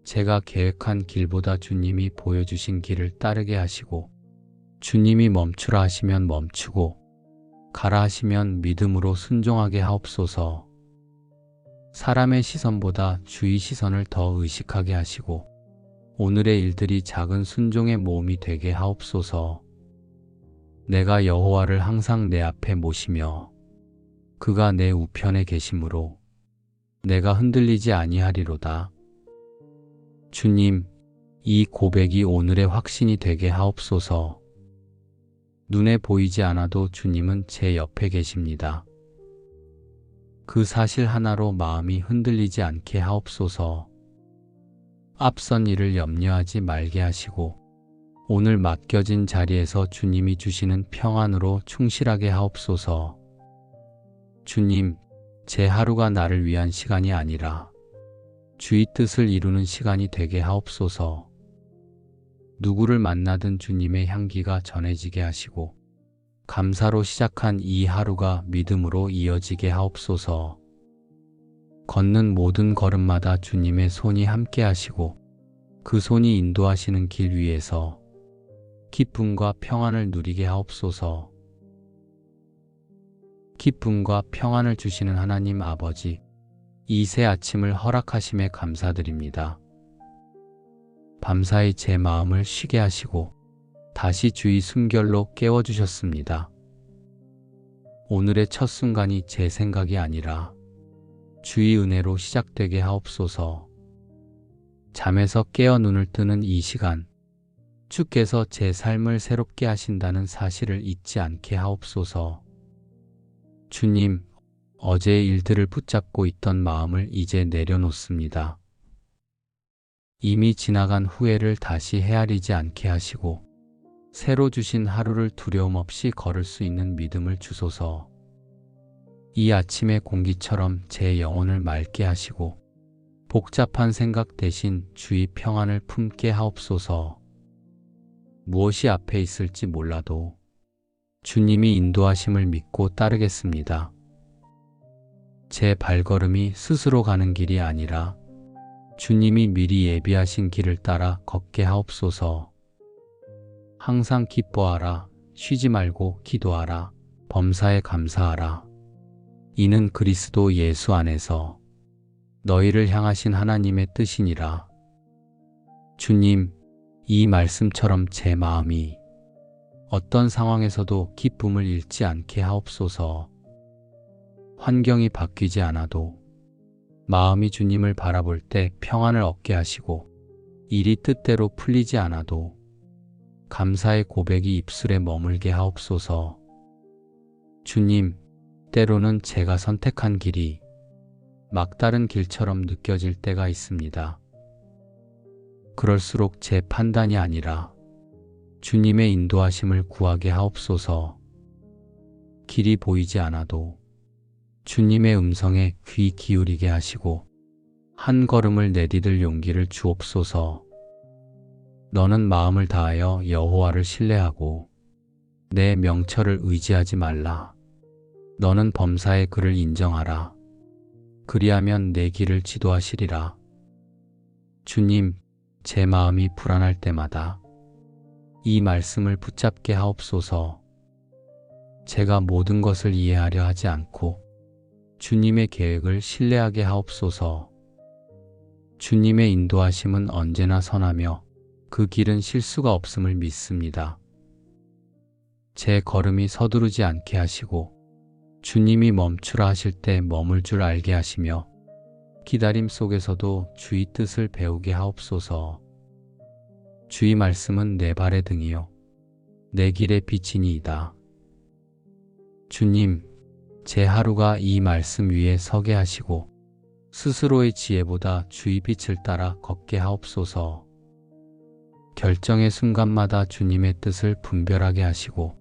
제가 계획한 길보다 주님이 보여주신 길을 따르게 하시고 주님이 멈추라 하시면 멈추고 가라 하시면 믿음으로 순종하게 하옵소서. 사람의 시선보다 주의 시선을 더 의식하게 하시고 오늘의 일들이 작은 순종의 모험이 되게 하옵소서. 내가 여호와를 항상 내 앞에 모시며 그가 내 우편에 계심으로 내가 흔들리지 아니하리로다. 주님, 이 고백이 오늘의 확신이 되게 하옵소서. 눈에 보이지 않아도 주님은 제 옆에 계십니다. 그 사실 하나로 마음이 흔들리지 않게 하옵소서. 앞선 일을 염려하지 말게 하시고 오늘 맡겨진 자리에서 주님이 주시는 평안으로 충실하게 하옵소서. 주님, 제 하루가 나를 위한 시간이 아니라 주의 뜻을 이루는 시간이 되게 하옵소서. 누구를 만나든 주님의 향기가 전해지게 하시고 감사로 시작한 이 하루가 믿음으로 이어지게 하옵소서. 걷는 모든 걸음마다 주님의 손이 함께 하시고 그 손이 인도하시는 길 위에서 기쁨과 평안을 누리게 하옵소서. 기쁨과 평안을 주시는 하나님 아버지, 이 새 아침을 허락하심에 감사드립니다. 밤사이 제 마음을 쉬게 하시고 다시 주의 숨결로 깨워주셨습니다. 오늘의 첫 순간이 제 생각이 아니라 주의 은혜로 시작되게 하옵소서. 잠에서 깨어 눈을 뜨는 이 시간, 주께서 제 삶을 새롭게 하신다는 사실을 잊지 않게 하옵소서. 주님, 어제의 일들을 붙잡고 있던 마음을 이제 내려놓습니다. 이미 지나간 후회를 다시 헤아리지 않게 하시고 새로 주신 하루를 두려움 없이 걸을 수 있는 믿음을 주소서. 이 아침의 공기처럼 제 영혼을 맑게 하시고 복잡한 생각 대신 주의 평안을 품게 하옵소서. 무엇이 앞에 있을지 몰라도 주님이 인도하심을 믿고 따르겠습니다. 제 발걸음이 스스로 가는 길이 아니라 주님이 미리 예비하신 길을 따라 걷게 하옵소서. 항상 기뻐하라, 쉬지 말고 기도하라, 범사에 감사하라. 이는 그리스도 예수 안에서 너희를 향하신 하나님의 뜻이니라. 주님, 이 말씀처럼 제 마음이 어떤 상황에서도 기쁨을 잃지 않게 하옵소서. 환경이 바뀌지 않아도 마음이 주님을 바라볼 때 평안을 얻게 하시고 일이 뜻대로 풀리지 않아도 감사의 고백이 입술에 머물게 하옵소서. 주님, 때로는 제가 선택한 길이 막다른 길처럼 느껴질 때가 있습니다. 그럴수록 제 판단이 아니라 주님의 인도하심을 구하게 하옵소서. 길이 보이지 않아도 주님의 음성에 귀 기울이게 하시고 한 걸음을 내디딜 용기를 주옵소서. 너는 마음을 다하여 여호와를 신뢰하고 내 명철을 의지하지 말라. 너는 범사의 그를 인정하라. 그리하면 내 길을 지도하시리라. 주님, 제 마음이 불안할 때마다 이 말씀을 붙잡게 하옵소서. 제가 모든 것을 이해하려 하지 않고 주님의 계획을 신뢰하게 하옵소서. 주님의 인도하심은 언제나 선하며 그 길은 실수가 없음을 믿습니다. 제 걸음이 서두르지 않게 하시고 주님이 멈추라 하실 때 머물 줄 알게 하시며 기다림 속에서도 주의 뜻을 배우게 하옵소서. 주의 말씀은 내 발의 등이요 내 길의 빛이니이다. 주님, 제 하루가 이 말씀 위에 서게 하시고 스스로의 지혜보다 주의 빛을 따라 걷게 하옵소서. 결정의 순간마다 주님의 뜻을 분별하게 하시고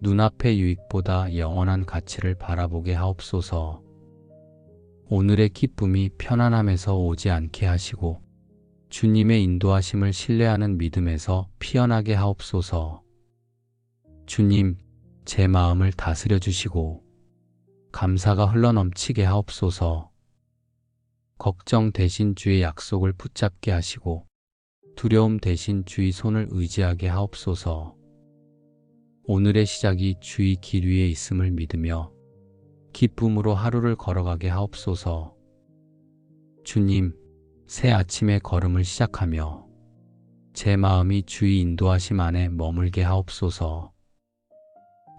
눈앞의 유익보다 영원한 가치를 바라보게 하옵소서. 오늘의 기쁨이 편안함에서 오지 않게 하시고 주님의 인도하심을 신뢰하는 믿음에서 피어나게 하옵소서. 주님, 제 마음을 다스려 주시고 감사가 흘러넘치게 하옵소서. 걱정 대신 주의 약속을 붙잡게 하시고 두려움 대신 주의 손을 의지하게 하옵소서. 오늘의 시작이 주의 길 위에 있음을 믿으며 기쁨으로 하루를 걸어가게 하옵소서. 주님, 새 아침의 걸음을 시작하며 제 마음이 주의 인도하심 안에 머물게 하옵소서.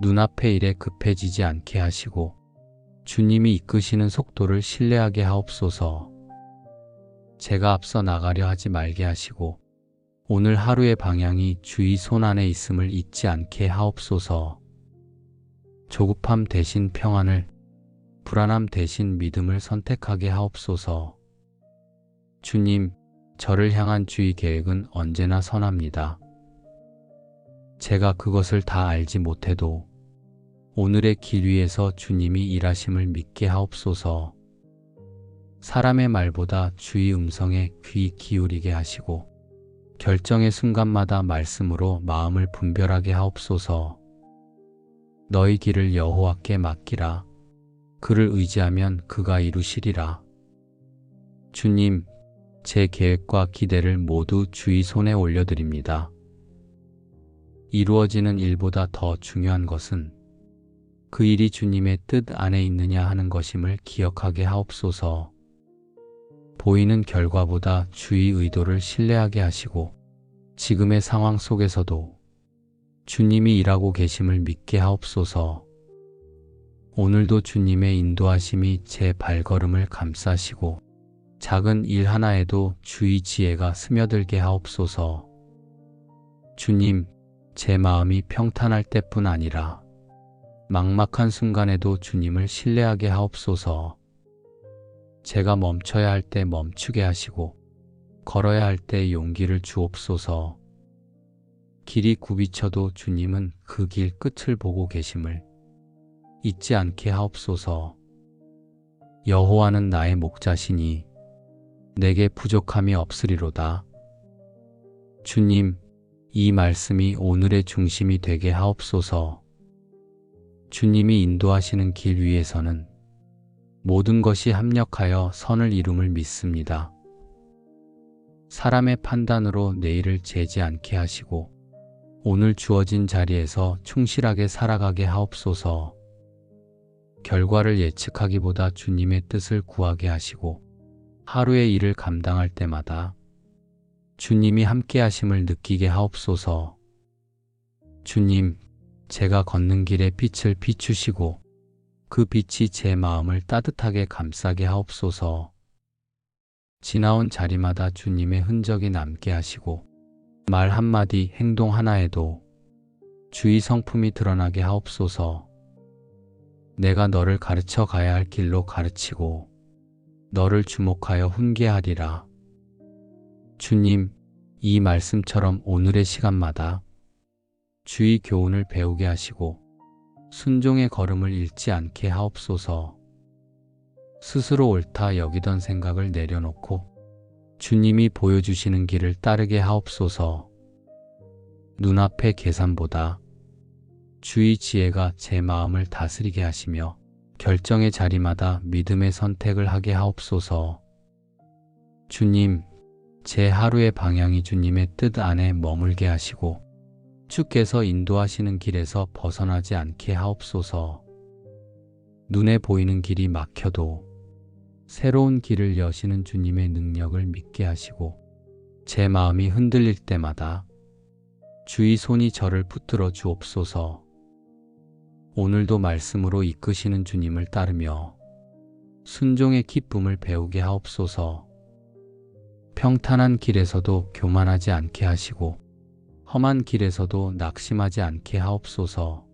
눈앞의 일에 급해지지 않게 하시고 주님이 이끄시는 속도를 신뢰하게 하옵소서. 제가 앞서 나가려 하지 말게 하시고 오늘 하루의 방향이 주의 손 안에 있음을 잊지 않게 하옵소서. 조급함 대신 평안을, 불안함 대신 믿음을 선택하게 하옵소서. 주님, 저를 향한 주의 계획은 언제나 선합니다. 제가 그것을 다 알지 못해도 오늘의 길 위에서 주님이 일하심을 믿게 하옵소서. 사람의 말보다 주의 음성에 귀 기울이게 하시고 결정의 순간마다 말씀으로 마음을 분별하게 하옵소서. 너희 길을 여호와께 맡기라. 그를 의지하면 그가 이루시리라. 주님, 제 계획과 기대를 모두 주의 손에 올려드립니다. 이루어지는 일보다 더 중요한 것은 그 일이 주님의 뜻 안에 있느냐 하는 것임을 기억하게 하옵소서. 보이는 결과보다 주의 의도를 신뢰하게 하시고 지금의 상황 속에서도 주님이 일하고 계심을 믿게 하옵소서. 오늘도 주님의 인도하심이 제 발걸음을 감싸시고 작은 일 하나에도 주의 지혜가 스며들게 하옵소서. 주님, 제 마음이 평탄할 때뿐 아니라 막막한 순간에도 주님을 신뢰하게 하옵소서. 제가 멈춰야 할 때 멈추게 하시고 걸어야 할 때 용기를 주옵소서. 길이 굽이쳐도 주님은 그 길 끝을 보고 계심을 잊지 않게 하옵소서. 여호와는 나의 목자시니 내게 부족함이 없으리로다. 주님, 이 말씀이 오늘의 중심이 되게 하옵소서. 주님이 인도하시는 길 위에서는 모든 것이 합력하여 선을 이룸을 믿습니다. 사람의 판단으로 내일을 재지 않게 하시고 오늘 주어진 자리에서 충실하게 살아가게 하옵소서. 결과를 예측하기보다 주님의 뜻을 구하게 하시고 하루의 일을 감당할 때마다 주님이 함께 하심을 느끼게 하옵소서. 주님, 제가 걷는 길에 빛을 비추시고 그 빛이 제 마음을 따뜻하게 감싸게 하옵소서. 지나온 자리마다 주님의 흔적이 남게 하시고 말 한마디 행동 하나에도 주의 성품이 드러나게 하옵소서. 내가 너를 가르쳐 가야 할 길로 가르치고 너를 주목하여 훈계하리라. 주님, 이 말씀처럼 오늘의 시간마다 주의 교훈을 배우게 하시고 순종의 걸음을 잃지 않게 하옵소서. 스스로 옳다 여기던 생각을 내려놓고 주님이 보여주시는 길을 따르게 하옵소서. 눈앞의 계산보다 주의 지혜가 제 마음을 다스리게 하시며 결정의 자리마다 믿음의 선택을 하게 하옵소서. 주님, 제 하루의 방향이 주님의 뜻 안에 머물게 하시고 주께서 인도하시는 길에서 벗어나지 않게 하옵소서. 눈에 보이는 길이 막혀도 새로운 길을 여시는 주님의 능력을 믿게 하시고 제 마음이 흔들릴 때마다 주의 손이 저를 붙들어 주옵소서. 오늘도 말씀으로 이끄시는 주님을 따르며 순종의 기쁨을 배우게 하옵소서. 평탄한 길에서도 교만하지 않게 하시고 험한 길에서도 낙심하지 않게 하옵소서.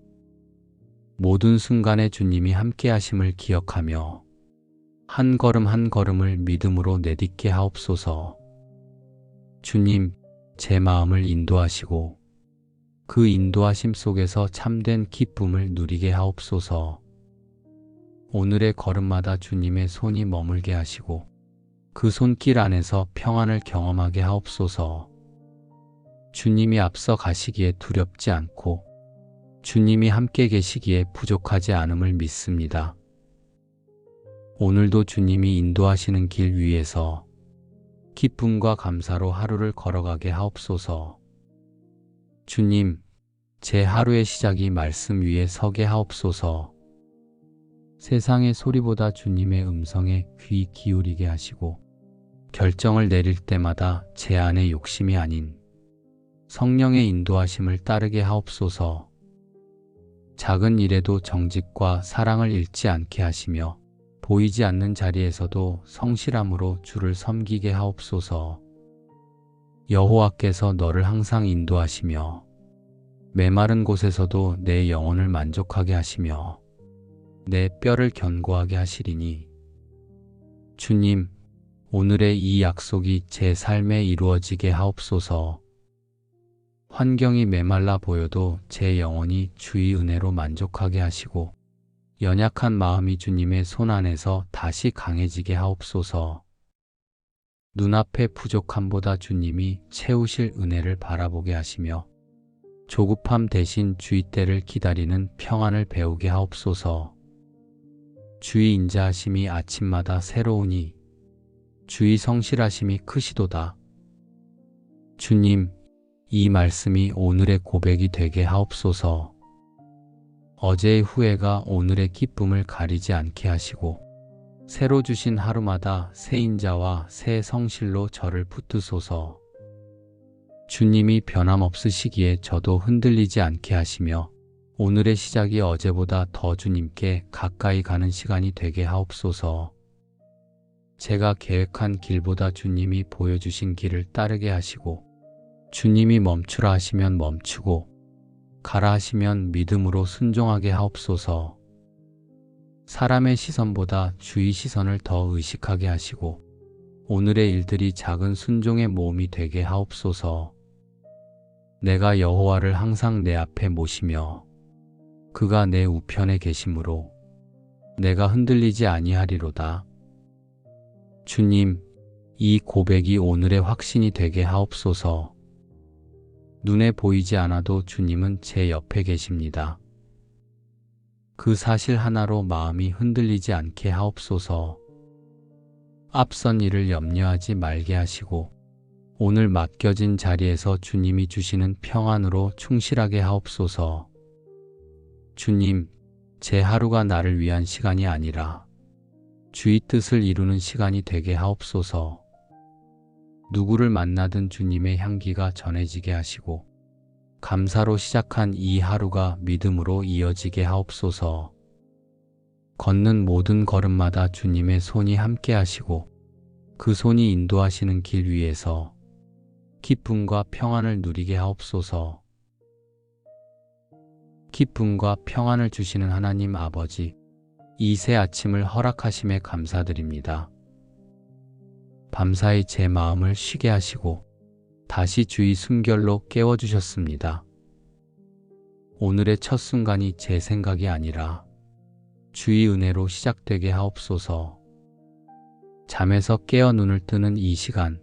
모든 순간에 주님이 함께 하심을 기억하며 한 걸음 한 걸음을 믿음으로 내딛게 하옵소서. 주님, 제 마음을 인도하시고 그 인도하심 속에서 참된 기쁨을 누리게 하옵소서. 오늘의 걸음마다 주님의 손이 머물게 하시고 그 손길 안에서 평안을 경험하게 하옵소서. 주님이 앞서 가시기에 두렵지 않고 주님이 함께 계시기에 부족하지 않음을 믿습니다. 오늘도 주님이 인도하시는 길 위에서 기쁨과 감사로 하루를 걸어가게 하옵소서. 주님, 제 하루의 시작이 말씀 위에 서게 하옵소서. 세상의 소리보다 주님의 음성에 귀 기울이게 하시고 결정을 내릴 때마다 제 안의 욕심이 아닌 성령의 인도하심을 따르게 하옵소서. 작은 일에도 정직과 사랑을 잃지 않게 하시며 보이지 않는 자리에서도 성실함으로 주를 섬기게 하옵소서. 여호와께서 너를 항상 인도하시며 메마른 곳에서도 내 영혼을 만족하게 하시며 내 뼈를 견고하게 하시리니 주님, 오늘의 이 약속이 제 삶에 이루어지게 하옵소서. 환경이 메말라 보여도 제 영혼이 주의 은혜로 만족하게 하시고 연약한 마음이 주님의 손 안에서 다시 강해지게 하옵소서. 눈앞의 부족함보다 주님이 채우실 은혜를 바라보게 하시며 조급함 대신 주의 때를 기다리는 평안을 배우게 하옵소서. 주의 인자하심이 아침마다 새로우니 주의 성실하심이 크시도다. 주님, 이 말씀이 오늘의 고백이 되게 하옵소서. 어제의 후회가 오늘의 기쁨을 가리지 않게 하시고 새로 주신 하루마다 새 인자와 새 성실로 저를 붙드소서. 주님이 변함없으시기에 저도 흔들리지 않게 하시며 오늘의 시작이 어제보다 더 주님께 가까이 가는 시간이 되게 하옵소서. 제가 계획한 길보다 주님이 보여주신 길을 따르게 하시고 주님이 멈추라 하시면 멈추고 가라 하시면 믿음으로 순종하게 하옵소서. 사람의 시선보다 주의 시선을 더 의식하게 하시고 오늘의 일들이 작은 순종의 모험이 되게 하옵소서. 내가 여호와를 항상 내 앞에 모시며 그가 내 우편에 계심으로 내가 흔들리지 아니하리로다. 주님, 이 고백이 오늘의 확신이 되게 하옵소서. 눈에 보이지 않아도 주님은 제 옆에 계십니다. 그 사실 하나로 마음이 흔들리지 않게 하옵소서. 앞선 일을 염려하지 말게 하시고 오늘 맡겨진 자리에서 주님이 주시는 평안으로 충실하게 하옵소서. 주님, 제 하루가 나를 위한 시간이 아니라 주의 뜻을 이루는 시간이 되게 하옵소서. 누구를 만나든 주님의 향기가 전해지게 하시고 감사로 시작한 이 하루가 믿음으로 이어지게 하옵소서. 걷는 모든 걸음마다 주님의 손이 함께 하시고 그 손이 인도하시는 길 위에서 기쁨과 평안을 누리게 하옵소서. 기쁨과 평안을 주시는 하나님 아버지, 이 새 아침을 허락하심에 감사드립니다. 밤사이 제 마음을 쉬게 하시고 다시 주의 숨결로 깨워주셨습니다. 오늘의 첫 순간이 제 생각이 아니라 주의 은혜로 시작되게 하옵소서. 잠에서 깨어 눈을 뜨는 이 시간,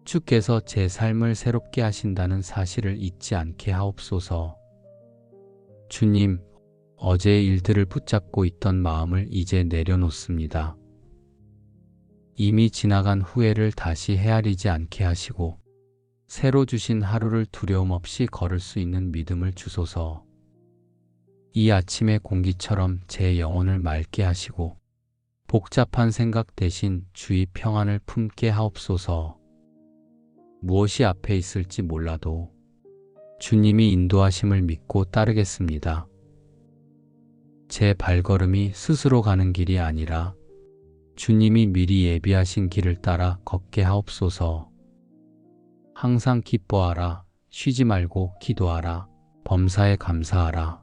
주께서 제 삶을 새롭게 하신다는 사실을 잊지 않게 하옵소서. 주님, 어제의 일들을 붙잡고 있던 마음을 이제 내려놓습니다. 이미 지나간 후회를 다시 헤아리지 않게 하시고 새로 주신 하루를 두려움 없이 걸을 수 있는 믿음을 주소서. 이 아침의 공기처럼 제 영혼을 맑게 하시고 복잡한 생각 대신 주의 평안을 품게 하옵소서. 무엇이 앞에 있을지 몰라도 주님이 인도하심을 믿고 따르겠습니다. 제 발걸음이 스스로 가는 길이 아니라 주님이 미리 예비하신 길을 따라 걷게 하옵소서. 항상 기뻐하라, 쉬지 말고 기도하라, 범사에 감사하라.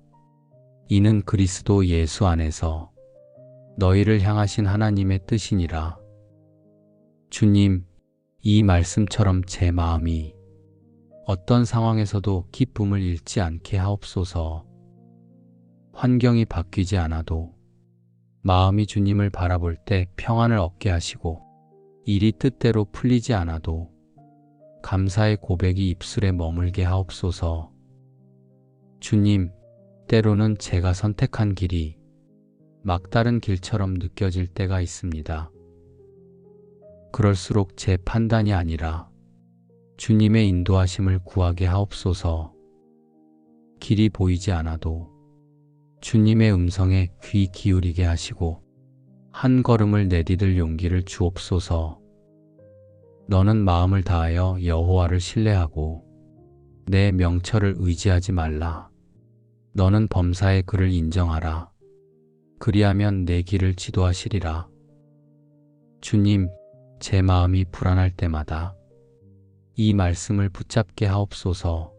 이는 그리스도 예수 안에서 너희를 향하신 하나님의 뜻이니라. 주님, 이 말씀처럼 제 마음이 어떤 상황에서도 기쁨을 잃지 않게 하옵소서. 환경이 바뀌지 않아도 마음이 주님을 바라볼 때 평안을 얻게 하시고 일이 뜻대로 풀리지 않아도 감사의 고백이 입술에 머물게 하옵소서. 주님, 때로는 제가 선택한 길이 막다른 길처럼 느껴질 때가 있습니다. 그럴수록 제 판단이 아니라 주님의 인도하심을 구하게 하옵소서. 길이 보이지 않아도 주님의 음성에 귀 기울이게 하시고 한 걸음을 내디딜 용기를 주옵소서. 너는 마음을 다하여 여호와를 신뢰하고 내 명철을 의지하지 말라. 너는 범사의 그를 인정하라. 그리하면 내 길을 지도하시리라. 주님, 제 마음이 불안할 때마다 이 말씀을 붙잡게 하옵소서.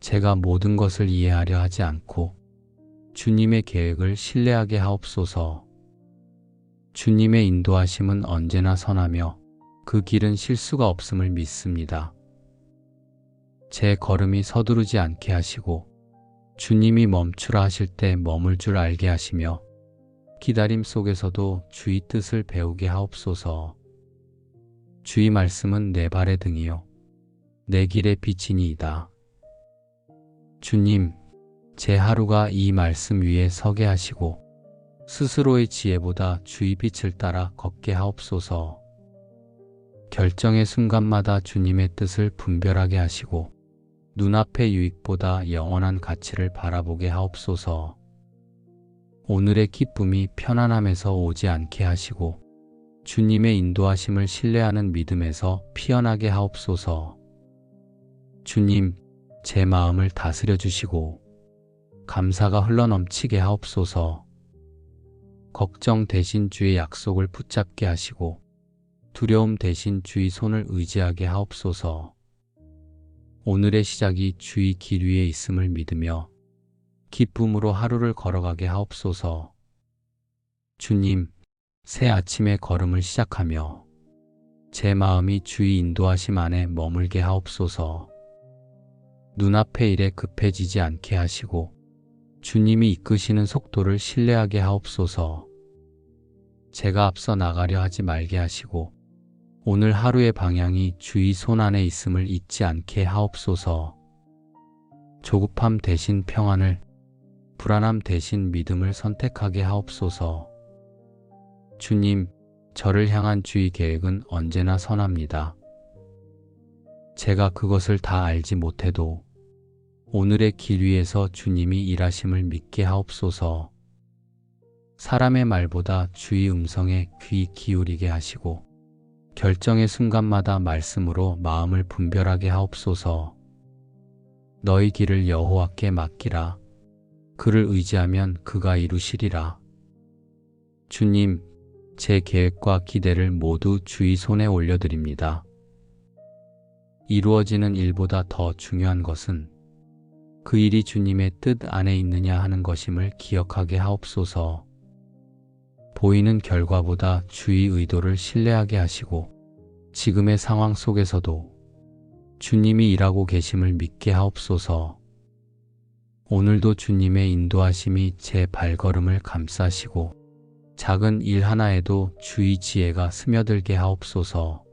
제가 모든 것을 이해하려 하지 않고 주님의 계획을 신뢰하게 하옵소서. 주님의 인도하심은 언제나 선하며 그 길은 실수가 없음을 믿습니다. 제 걸음이 서두르지 않게 하시고 주님이 멈추라 하실 때 머물 줄 알게 하시며 기다림 속에서도 주의 뜻을 배우게 하옵소서. 주의 말씀은 내 발의 등이요 내 길의 빛이니이다. 주님, 제 하루가 이 말씀 위에 서게 하시고 스스로의 지혜보다 주의 빛을 따라 걷게 하옵소서. 결정의 순간마다 주님의 뜻을 분별하게 하시고 눈앞의 유익보다 영원한 가치를 바라보게 하옵소서. 오늘의 기쁨이 편안함에서 오지 않게 하시고 주님의 인도하심을 신뢰하는 믿음에서 피어나게 하옵소서. 주님, 제 마음을 다스려 주시고 감사가 흘러넘치게 하옵소서. 걱정 대신 주의 약속을 붙잡게 하시고 두려움 대신 주의 손을 의지하게 하옵소서. 오늘의 시작이 주의 길 위에 있음을 믿으며 기쁨으로 하루를 걸어가게 하옵소서. 주님, 새 아침의 걸음을 시작하며 제 마음이 주의 인도하심 안에 머물게 하옵소서. 눈앞의 일에 급해지지 않게 하시고 주님이 이끄시는 속도를 신뢰하게 하옵소서. 제가 앞서 나가려 하지 말게 하시고 오늘 하루의 방향이 주의 손 안에 있음을 잊지 않게 하옵소서. 조급함 대신 평안을, 불안함 대신 믿음을 선택하게 하옵소서. 주님, 저를 향한 주의 계획은 언제나 선합니다. 제가 그것을 다 알지 못해도 오늘의 길 위에서 주님이 일하심을 믿게 하옵소서. 사람의 말보다 주의 음성에 귀 기울이게 하시고 결정의 순간마다 말씀으로 마음을 분별하게 하옵소서. 너희 길을 여호와께 맡기라. 그를 의지하면 그가 이루시리라. 주님, 제 계획과 기대를 모두 주의 손에 올려드립니다. 이루어지는 일보다 더 중요한 것은 그 일이 주님의 뜻 안에 있느냐 하는 것임을 기억하게 하옵소서. 보이는 결과보다 주의 의도를 신뢰하게 하시고 지금의 상황 속에서도 주님이 일하고 계심을 믿게 하옵소서. 오늘도 주님의 인도하심이 제 발걸음을 감싸시고 작은 일 하나에도 주의 지혜가 스며들게 하옵소서.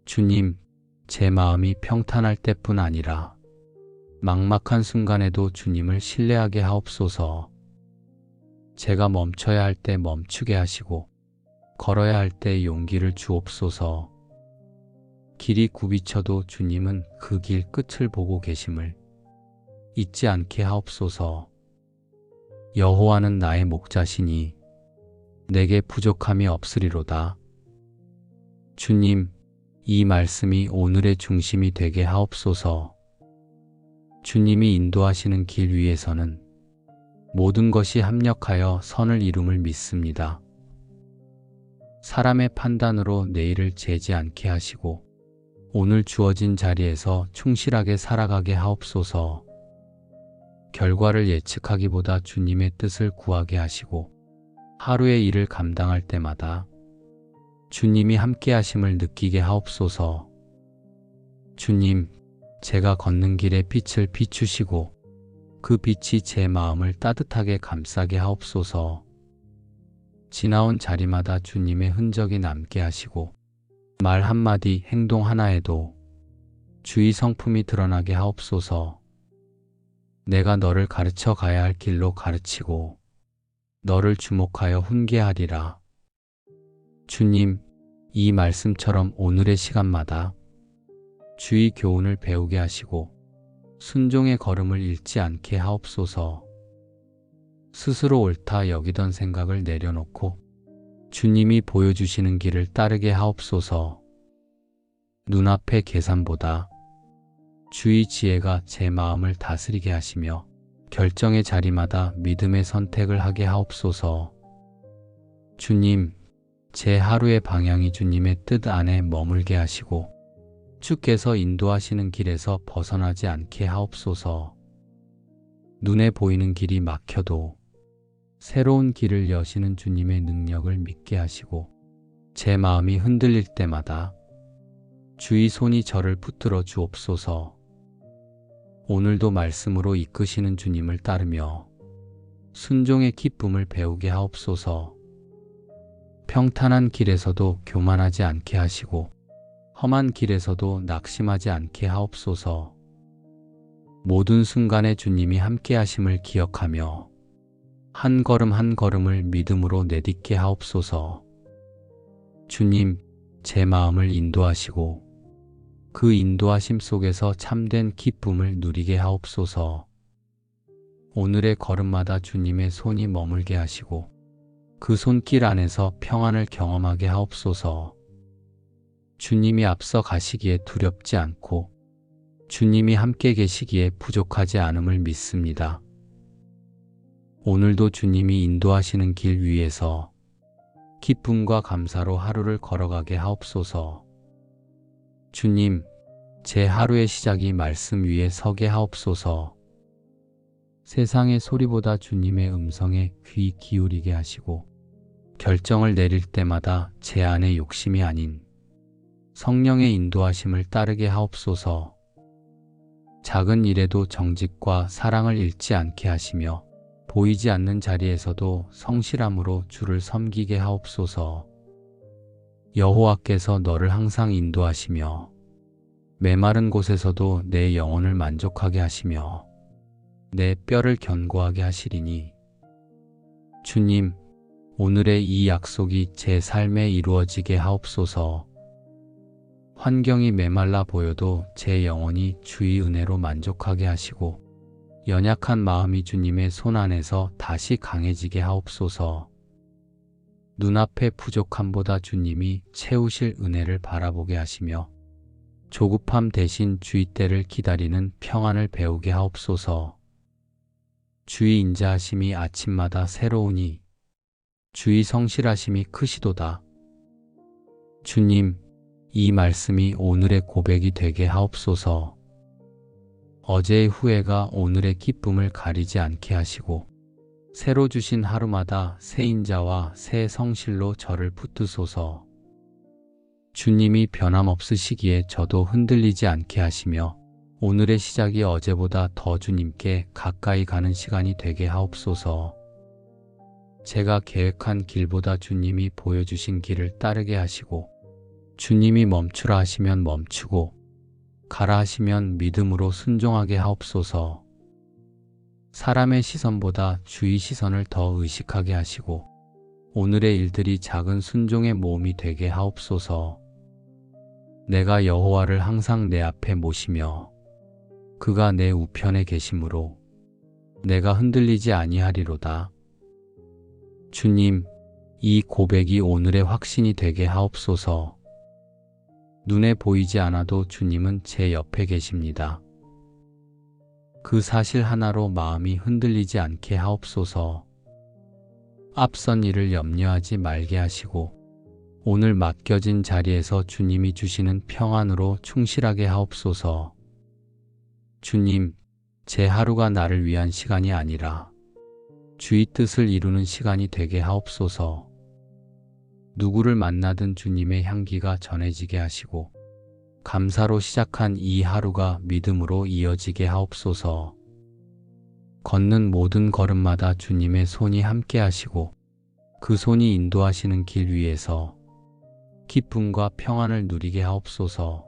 주님, 제 마음이 평탄할 때뿐 아니라 막막한 순간에도 주님을 신뢰하게 하옵소서. 제가 멈춰야 할 때 멈추게 하시고 걸어야 할 때 용기를 주옵소서. 길이 굽이쳐도 주님은 그 길 끝을 보고 계심을 잊지 않게 하옵소서. 여호와는 나의 목자시니 내게 부족함이 없으리로다. 주님, 이 말씀이 오늘의 중심이 되게 하옵소서. 주님이 인도하시는 길 위에서는 모든 것이 합력하여 선을 이룸을 믿습니다. 사람의 판단으로 내일을 재지 않게 하시고 오늘 주어진 자리에서 충실하게 살아가게 하옵소서. 결과를 예측하기보다 주님의 뜻을 구하게 하시고 하루의 일을 감당할 때마다 주님이 함께 하심을 느끼게 하옵소서. 주님, 제가 걷는 길에 빛을 비추시고 그 빛이 제 마음을 따뜻하게 감싸게 하옵소서. 지나온 자리마다 주님의 흔적이 남게 하시고 말 한마디 행동 하나에도 주의 성품이 드러나게 하옵소서. 내가 너를 가르쳐 가야 할 길로 가르치고 너를 주목하여 훈계하리라. 주님, 이 말씀처럼 오늘의 시간마다 주의 교훈을 배우게 하시고 순종의 걸음을 잃지 않게 하옵소서. 스스로 옳다 여기던 생각을 내려놓고 주님이 보여주시는 길을 따르게 하옵소서. 눈앞의 계산보다 주의 지혜가 제 마음을 다스리게 하시며 결정의 자리마다 믿음의 선택을 하게 하옵소서. 주님, 제 하루의 방향이 주님의 뜻 안에 머물게 하시고 주께서 인도하시는 길에서 벗어나지 않게 하옵소서. 눈에 보이는 길이 막혀도 새로운 길을 여시는 주님의 능력을 믿게 하시고 제 마음이 흔들릴 때마다 주의 손이 저를 붙들어 주옵소서. 오늘도 말씀으로 이끄시는 주님을 따르며 순종의 기쁨을 배우게 하옵소서. 평탄한 길에서도 교만하지 않게 하시고 험한 길에서도 낙심하지 않게 하옵소서. 모든 순간에 주님이 함께 하심을 기억하며 한 걸음 한 걸음을 믿음으로 내딛게 하옵소서. 주님, 제 마음을 인도하시고 그 인도하심 속에서 참된 기쁨을 누리게 하옵소서. 오늘의 걸음마다 주님의 손이 머물게 하시고 그 손길 안에서 평안을 경험하게 하옵소서. 주님이 앞서 가시기에 두렵지 않고 주님이 함께 계시기에 부족하지 않음을 믿습니다. 오늘도 주님이 인도하시는 길 위에서 기쁨과 감사로 하루를 걸어가게 하옵소서. 주님, 제 하루의 시작이 말씀 위에 서게 하옵소서. 세상의 소리보다 주님의 음성에 귀 기울이게 하시고 결정을 내릴 때마다 제 안의 욕심이 아닌 성령의 인도하심을 따르게 하옵소서. 작은 일에도 정직과 사랑을 잃지 않게 하시며 보이지 않는 자리에서도 성실함으로 주를 섬기게 하옵소서. 여호와께서 너를 항상 인도하시며 메마른 곳에서도 내 영혼을 만족하게 하시며 내 뼈를 견고하게 하시리니 주님, 오늘의 이 약속이 제 삶에 이루어지게 하옵소서. 환경이 메말라 보여도 제 영혼이 주의 은혜로 만족하게 하시고 연약한 마음이 주님의 손 안에서 다시 강해지게 하옵소서. 눈앞의 부족함보다 주님이 채우실 은혜를 바라보게 하시며 조급함 대신 주의 때를 기다리는 평안을 배우게 하옵소서. 주의 인자하심이 아침마다 새로우니 주의 성실하심이 크시도다. 주님, 이 말씀이 오늘의 고백이 되게 하옵소서. 어제의 후회가 오늘의 기쁨을 가리지 않게 하시고 새로 주신 하루마다 새 인자와 새 성실로 저를 붙드소서. 주님이 변함없으시기에 저도 흔들리지 않게 하시며 오늘의 시작이 어제보다 더 주님께 가까이 가는 시간이 되게 하옵소서. 제가 계획한 길보다 주님이 보여주신 길을 따르게 하시고 주님이 멈추라 하시면 멈추고 가라 하시면 믿음으로 순종하게 하옵소서. 사람의 시선보다 주의 시선을 더 의식하게 하시고 오늘의 일들이 작은 순종의 모험이 되게 하옵소서. 내가 여호와를 항상 내 앞에 모시며 그가 내 우편에 계심으로 내가 흔들리지 아니하리로다. 주님, 이 고백이 오늘의 확신이 되게 하옵소서. 눈에 보이지 않아도 주님은 제 옆에 계십니다. 그 사실 하나로 마음이 흔들리지 않게 하옵소서. 앞선 일을 염려하지 말게 하시고 오늘 맡겨진 자리에서 주님이 주시는 평안으로 충실하게 하옵소서. 주님, 제 하루가 나를 위한 시간이 아니라 주의 뜻을 이루는 시간이 되게 하옵소서. 누구를 만나든 주님의 향기가 전해지게 하시고 감사로 시작한 이 하루가 믿음으로 이어지게 하옵소서. 걷는 모든 걸음마다 주님의 손이 함께 하시고 그 손이 인도하시는 길 위에서 기쁨과 평안을 누리게 하옵소서.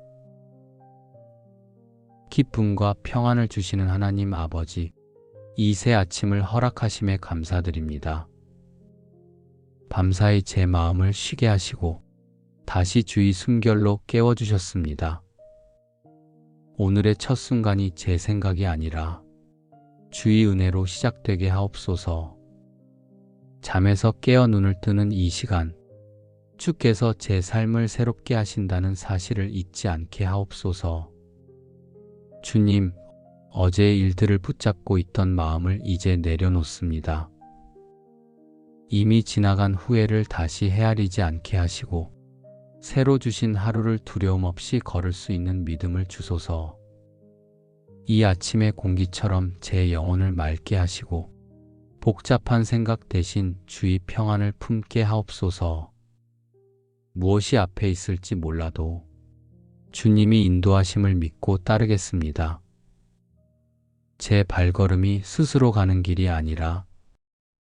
기쁨과 평안을 주시는 하나님 아버지, 이 새 아침을 허락하심에 감사드립니다. 밤사이 제 마음을 쉬게 하시고 다시 주의 숨결로 깨워주셨습니다. 오늘의 첫 순간이 제 생각이 아니라 주의 은혜로 시작되게 하옵소서. 잠에서 깨어 눈을 뜨는 이 시간, 주께서 제 삶을 새롭게 하신다는 사실을 잊지 않게 하옵소서. 주님, 어제의 일들을 붙잡고 있던 마음을 이제 내려놓습니다. 이미 지나간 후회를 다시 헤아리지 않게 하시고 새로 주신 하루를 두려움 없이 걸을 수 있는 믿음을 주소서. 이 아침의 공기처럼 제 영혼을 맑게 하시고 복잡한 생각 대신 주의 평안을 품게 하옵소서. 무엇이 앞에 있을지 몰라도 주님이 인도하심을 믿고 따르겠습니다. 제 발걸음이 스스로 가는 길이 아니라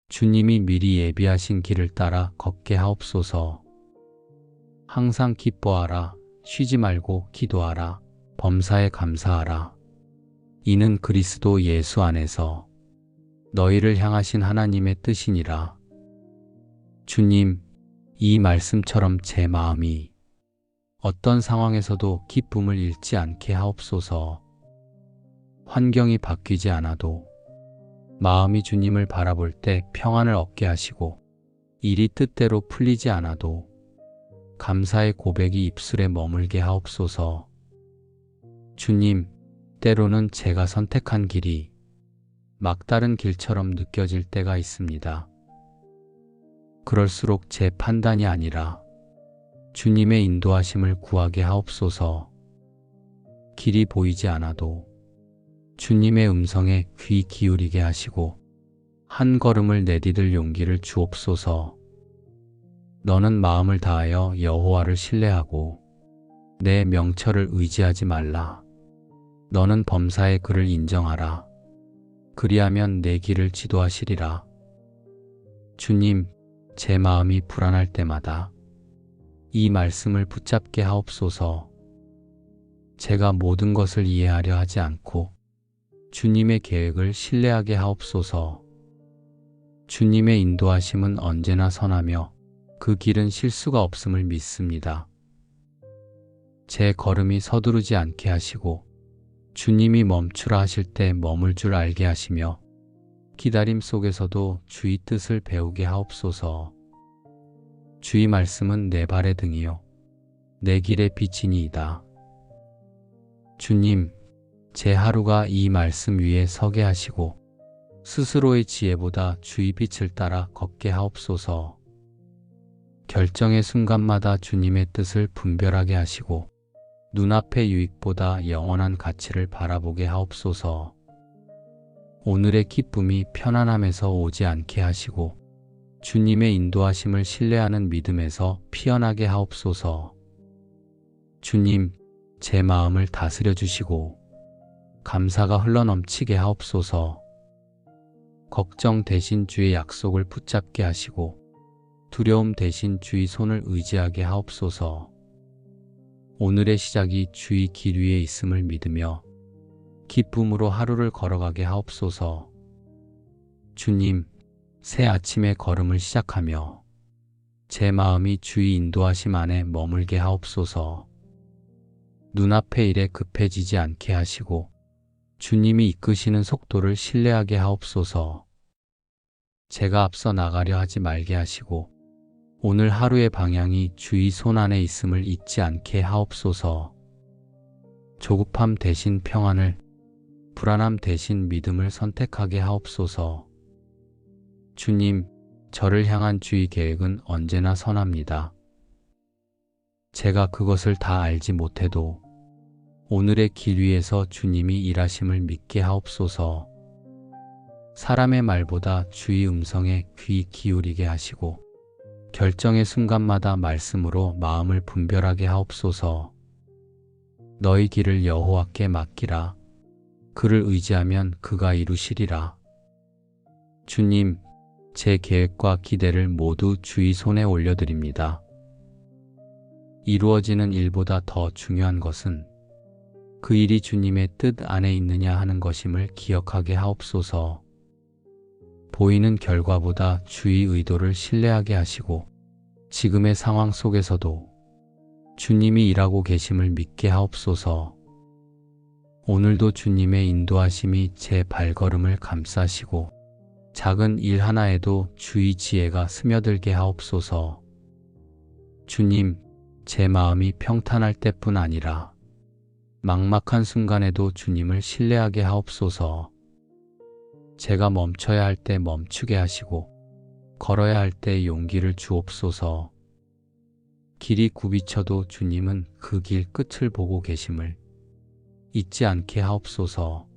주님이 미리 예비하신 길을 따라 걷게 하옵소서. 항상 기뻐하라, 쉬지 말고 기도하라, 범사에 감사하라. 이는 그리스도 예수 안에서 너희를 향하신 하나님의 뜻이니라. 주님, 이 말씀처럼 제 마음이 어떤 상황에서도 기쁨을 잃지 않게 하옵소서. 환경이 바뀌지 않아도 마음이 주님을 바라볼 때 평안을 얻게 하시고, 일이 뜻대로 풀리지 않아도 감사의 고백이 입술에 머물게 하옵소서. 주님, 때로는 제가 선택한 길이 막다른 길처럼 느껴질 때가 있습니다. 그럴수록 제 판단이 아니라 주님의 인도하심을 구하게 하옵소서. 길이 보이지 않아도 주님의 음성에 귀 기울이게 하시고 한 걸음을 내디딜 용기를 주옵소서. 너는 마음을 다하여 여호와를 신뢰하고 내 명철을 의지하지 말라. 너는 범사의 그를 인정하라. 그리하면 내 길을 지도하시리라. 주님, 제 마음이 불안할 때마다 이 말씀을 붙잡게 하옵소서. 제가 모든 것을 이해하려 하지 않고 주님의 계획을 신뢰하게 하옵소서. 주님의 인도하심은 언제나 선하며 그 길은 실수가 없음을 믿습니다. 제 걸음이 서두르지 않게 하시고 주님이 멈추라 하실 때 머물 줄 알게 하시며 기다림 속에서도 주의 뜻을 배우게 하옵소서. 주의 말씀은 내 발의 등이요 내 길의 빛이니이다. 주님, 제 하루가 이 말씀 위에 서게 하시고 스스로의 지혜보다 주의 빛을 따라 걷게 하옵소서. 결정의 순간마다 주님의 뜻을 분별하게 하시고 눈앞의 유익보다 영원한 가치를 바라보게 하옵소서. 오늘의 기쁨이 편안함에서 오지 않게 하시고 주님의 인도하심을 신뢰하는 믿음에서 피어나게 하옵소서. 주님, 제 마음을 다스려 주시고 감사가 흘러넘치게 하옵소서. 걱정 대신 주의 약속을 붙잡게 하시고 두려움 대신 주의 손을 의지하게 하옵소서. 오늘의 시작이 주의 길 위에 있음을 믿으며 기쁨으로 하루를 걸어가게 하옵소서. 주님, 새 아침의 걸음을 시작하며 제 마음이 주의 인도하심 안에 머물게 하옵소서. 눈앞의 일에 급해지지 않게 하시고 주님이 이끄시는 속도를 신뢰하게 하옵소서. 제가 앞서 나가려 하지 말게 하시고 오늘 하루의 방향이 주의 손 안에 있음을 잊지 않게 하옵소서. 조급함 대신 평안을, 불안함 대신 믿음을 선택하게 하옵소서. 주님, 저를 향한 주의 계획은 언제나 선합니다. 제가 그것을 다 알지 못해도 오늘의 길 위에서 주님이 일하심을 믿게 하옵소서. 사람의 말보다 주의 음성에 귀 기울이게 하시고 결정의 순간마다 말씀으로 마음을 분별하게 하옵소서. 너희 길을 여호와께 맡기라. 그를 의지하면 그가 이루시리라. 주님, 제 계획과 기대를 모두 주의 손에 올려드립니다. 이루어지는 일보다 더 중요한 것은 그 일이 주님의 뜻 안에 있느냐 하는 것임을 기억하게 하옵소서. 보이는 결과보다 주의 의도를 신뢰하게 하시고 지금의 상황 속에서도 주님이 일하고 계심을 믿게 하옵소서. 오늘도 주님의 인도하심이 제 발걸음을 감싸시고 작은 일 하나에도 주의 지혜가 스며들게 하옵소서. 주님, 제 마음이 평탄할 때뿐 아니라 막막한 순간에도 주님을 신뢰하게 하옵소서. 제가 멈춰야 할 때 멈추게 하시고 걸어야 할 때 용기를 주옵소서. 길이 굽이쳐도 주님은 그 길 끝을 보고 계심을 잊지 않게 하옵소서.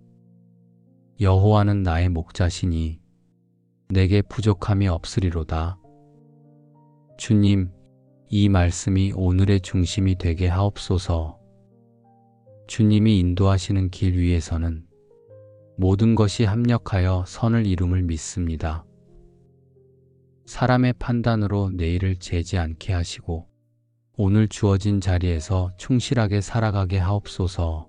여호와는 나의 목자시니 내게 부족함이 없으리로다. 주님, 이 말씀이 오늘의 중심이 되게 하옵소서. 주님이 인도하시는 길 위에서는 모든 것이 합력하여 선을 이룸을 믿습니다. 사람의 판단으로 내일을 재지 않게 하시고 오늘 주어진 자리에서 충실하게 살아가게 하옵소서.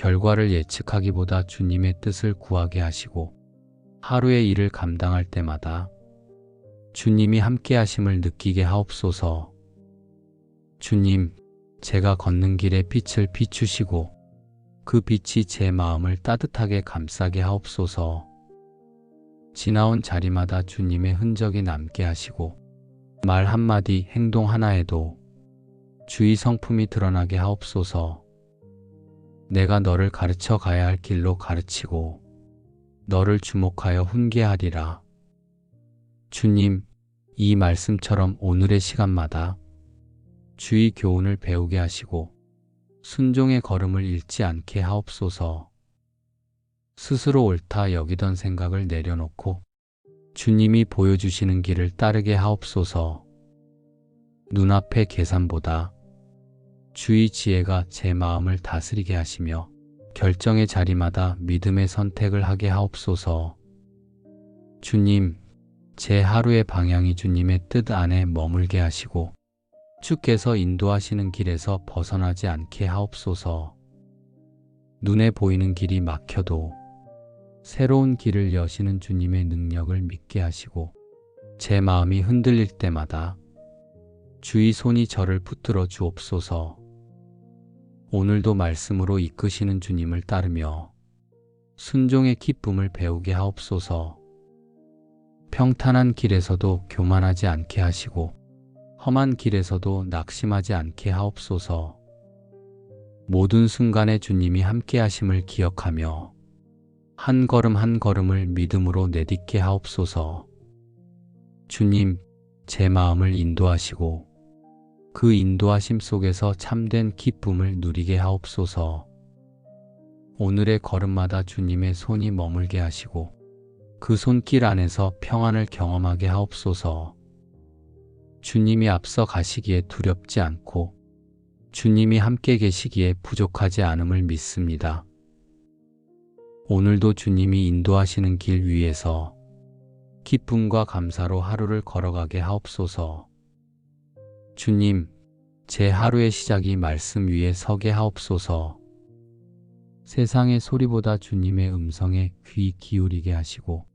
결과를 예측하기보다 주님의 뜻을 구하게 하시고 하루의 일을 감당할 때마다 주님이 함께 하심을 느끼게 하옵소서. 주님, 제가 걷는 길에 빛을 비추시고 그 빛이 제 마음을 따뜻하게 감싸게 하옵소서. 지나온 자리마다 주님의 흔적이 남게 하시고 말 한마디, 행동 하나에도 주의 성품이 드러나게 하옵소서. 내가 너를 가르쳐 가야 할 길로 가르치고 너를 주목하여 훈계하리라. 주님, 이 말씀처럼 오늘의 시간마다 주의 교훈을 배우게 하시고 순종의 걸음을 잃지 않게 하옵소서. 스스로 옳다 여기던 생각을 내려놓고 주님이 보여주시는 길을 따르게 하옵소서. 눈앞의 계산보다 주의 지혜가 제 마음을 다스리게 하시며 결정의 자리마다 믿음의 선택을 하게 하옵소서. 주님, 제 하루의 방향이 주님의 뜻 안에 머물게 하시고 주께서 인도하시는 길에서 벗어나지 않게 하옵소서. 눈에 보이는 길이 막혀도 새로운 길을 여시는 주님의 능력을 믿게 하시고 제 마음이 흔들릴 때마다 주의 손이 저를 붙들어 주옵소서. 오늘도 말씀으로 이끄시는 주님을 따르며 순종의 기쁨을 배우게 하옵소서. 평탄한 길에서도 교만하지 않게 하시고 험한 길에서도 낙심하지 않게 하옵소서. 모든 순간에 주님이 함께 하심을 기억하며 한 걸음 한 걸음을 믿음으로 내딛게 하옵소서. 주님, 제 마음을 인도하시고 그 인도하심 속에서 참된 기쁨을 누리게 하옵소서. 오늘의 걸음마다 주님의 손이 머물게 하시고 그 손길 안에서 평안을 경험하게 하옵소서. 주님이 앞서 가시기에 두렵지 않고 주님이 함께 계시기에 부족하지 않음을 믿습니다. 오늘도 주님이 인도하시는 길 위에서 기쁨과 감사로 하루를 걸어가게 하옵소서. 주님, 제 하루의 시작이 말씀 위에 서게 하옵소서. 세상의 소리보다 주님의 음성에 귀 기울이게 하시고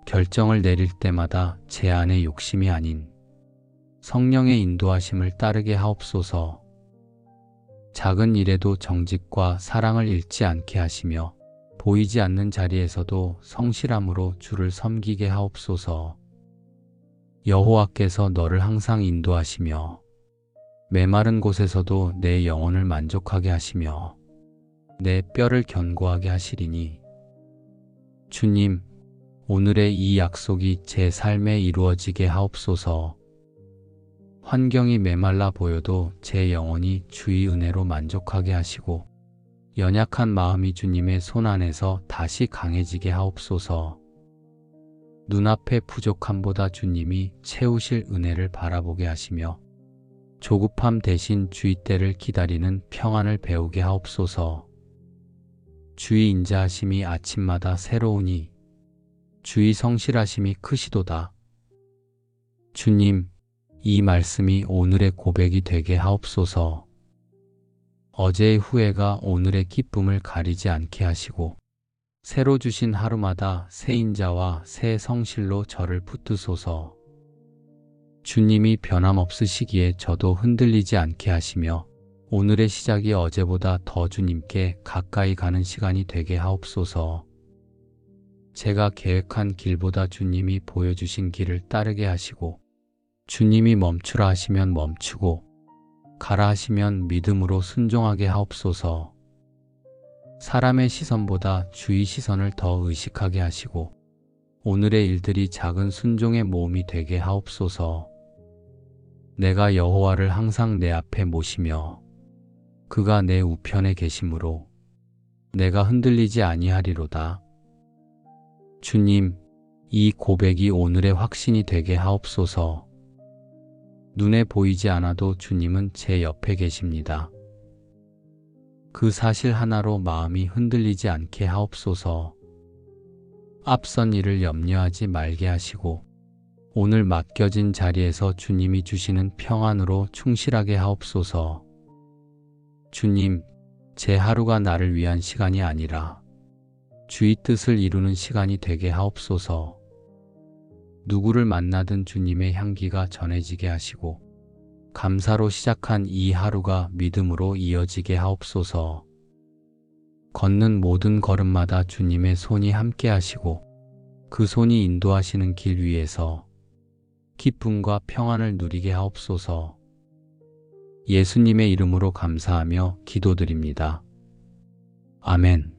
결정을 내릴 때마다 제 안의 욕심이 아닌 성령의 인도하심을 따르게 하옵소서. 작은 일에도 정직과 사랑을 잃지 않게 하시며 보이지 않는 자리에서도 성실함으로 주를 섬기게 하옵소서. 여호와께서 너를 항상 인도하시며 메마른 곳에서도 내 영혼을 만족하게 하시며 내 뼈를 견고하게 하시리니 주님, 오늘의 이 약속이 제 삶에 이루어지게 하옵소서. 환경이 메말라 보여도 제 영혼이 주의 은혜로 만족하게 하시고 연약한 마음이 주님의 손 안에서 다시 강해지게 하옵소서. 눈앞의 부족함보다 주님이 채우실 은혜를 바라보게 하시며 조급함 대신 주의 때를 기다리는 평안을 배우게 하옵소서. 주의 인자하심이 아침마다 새로우니 주의 성실하심이 크시도다. 주님, 이 말씀이 오늘의 고백이 되게 하옵소서. 어제의 후회가 오늘의 기쁨을 가리지 않게 하시고 새로 주신 하루마다 새 인자와 새 성실로 저를 붙드소서. 주님이 변함없으시기에 저도 흔들리지 않게 하시며 오늘의 시작이 어제보다 더 주님께 가까이 가는 시간이 되게 하옵소서. 제가 계획한 길보다 주님이 보여주신 길을 따르게 하시고 주님이 멈추라 하시면 멈추고 가라 하시면 믿음으로 순종하게 하옵소서. 사람의 시선보다 주의 시선을 더 의식하게 하시고 오늘의 일들이 작은 순종의 모험이 되게 하옵소서. 내가 여호와를 항상 내 앞에 모시며 그가 내 우편에 계심으로 내가 흔들리지 아니하리로다. 주님, 이 고백이 오늘의 확신이 되게 하옵소서. 눈에 보이지 않아도 주님은 제 옆에 계십니다. 그 사실 하나로 마음이 흔들리지 않게 하옵소서. 앞선 일을 염려하지 말게 하시고 오늘 맡겨진 자리에서 주님이 주시는 평안으로 충실하게 하옵소서. 주님, 제 하루가 나를 위한 시간이 아니라 주의 뜻을 이루는 시간이 되게 하옵소서. 누구를 만나든 주님의 향기가 전해지게 하시고 감사로 시작한 이 하루가 믿음으로 이어지게 하옵소서. 걷는 모든 걸음마다 주님의 손이 함께 하시고 그 손이 인도하시는 길 위에서 기쁨과 평안을 누리게 하옵소서. 예수님의 이름으로 감사하며 기도드립니다. 아멘.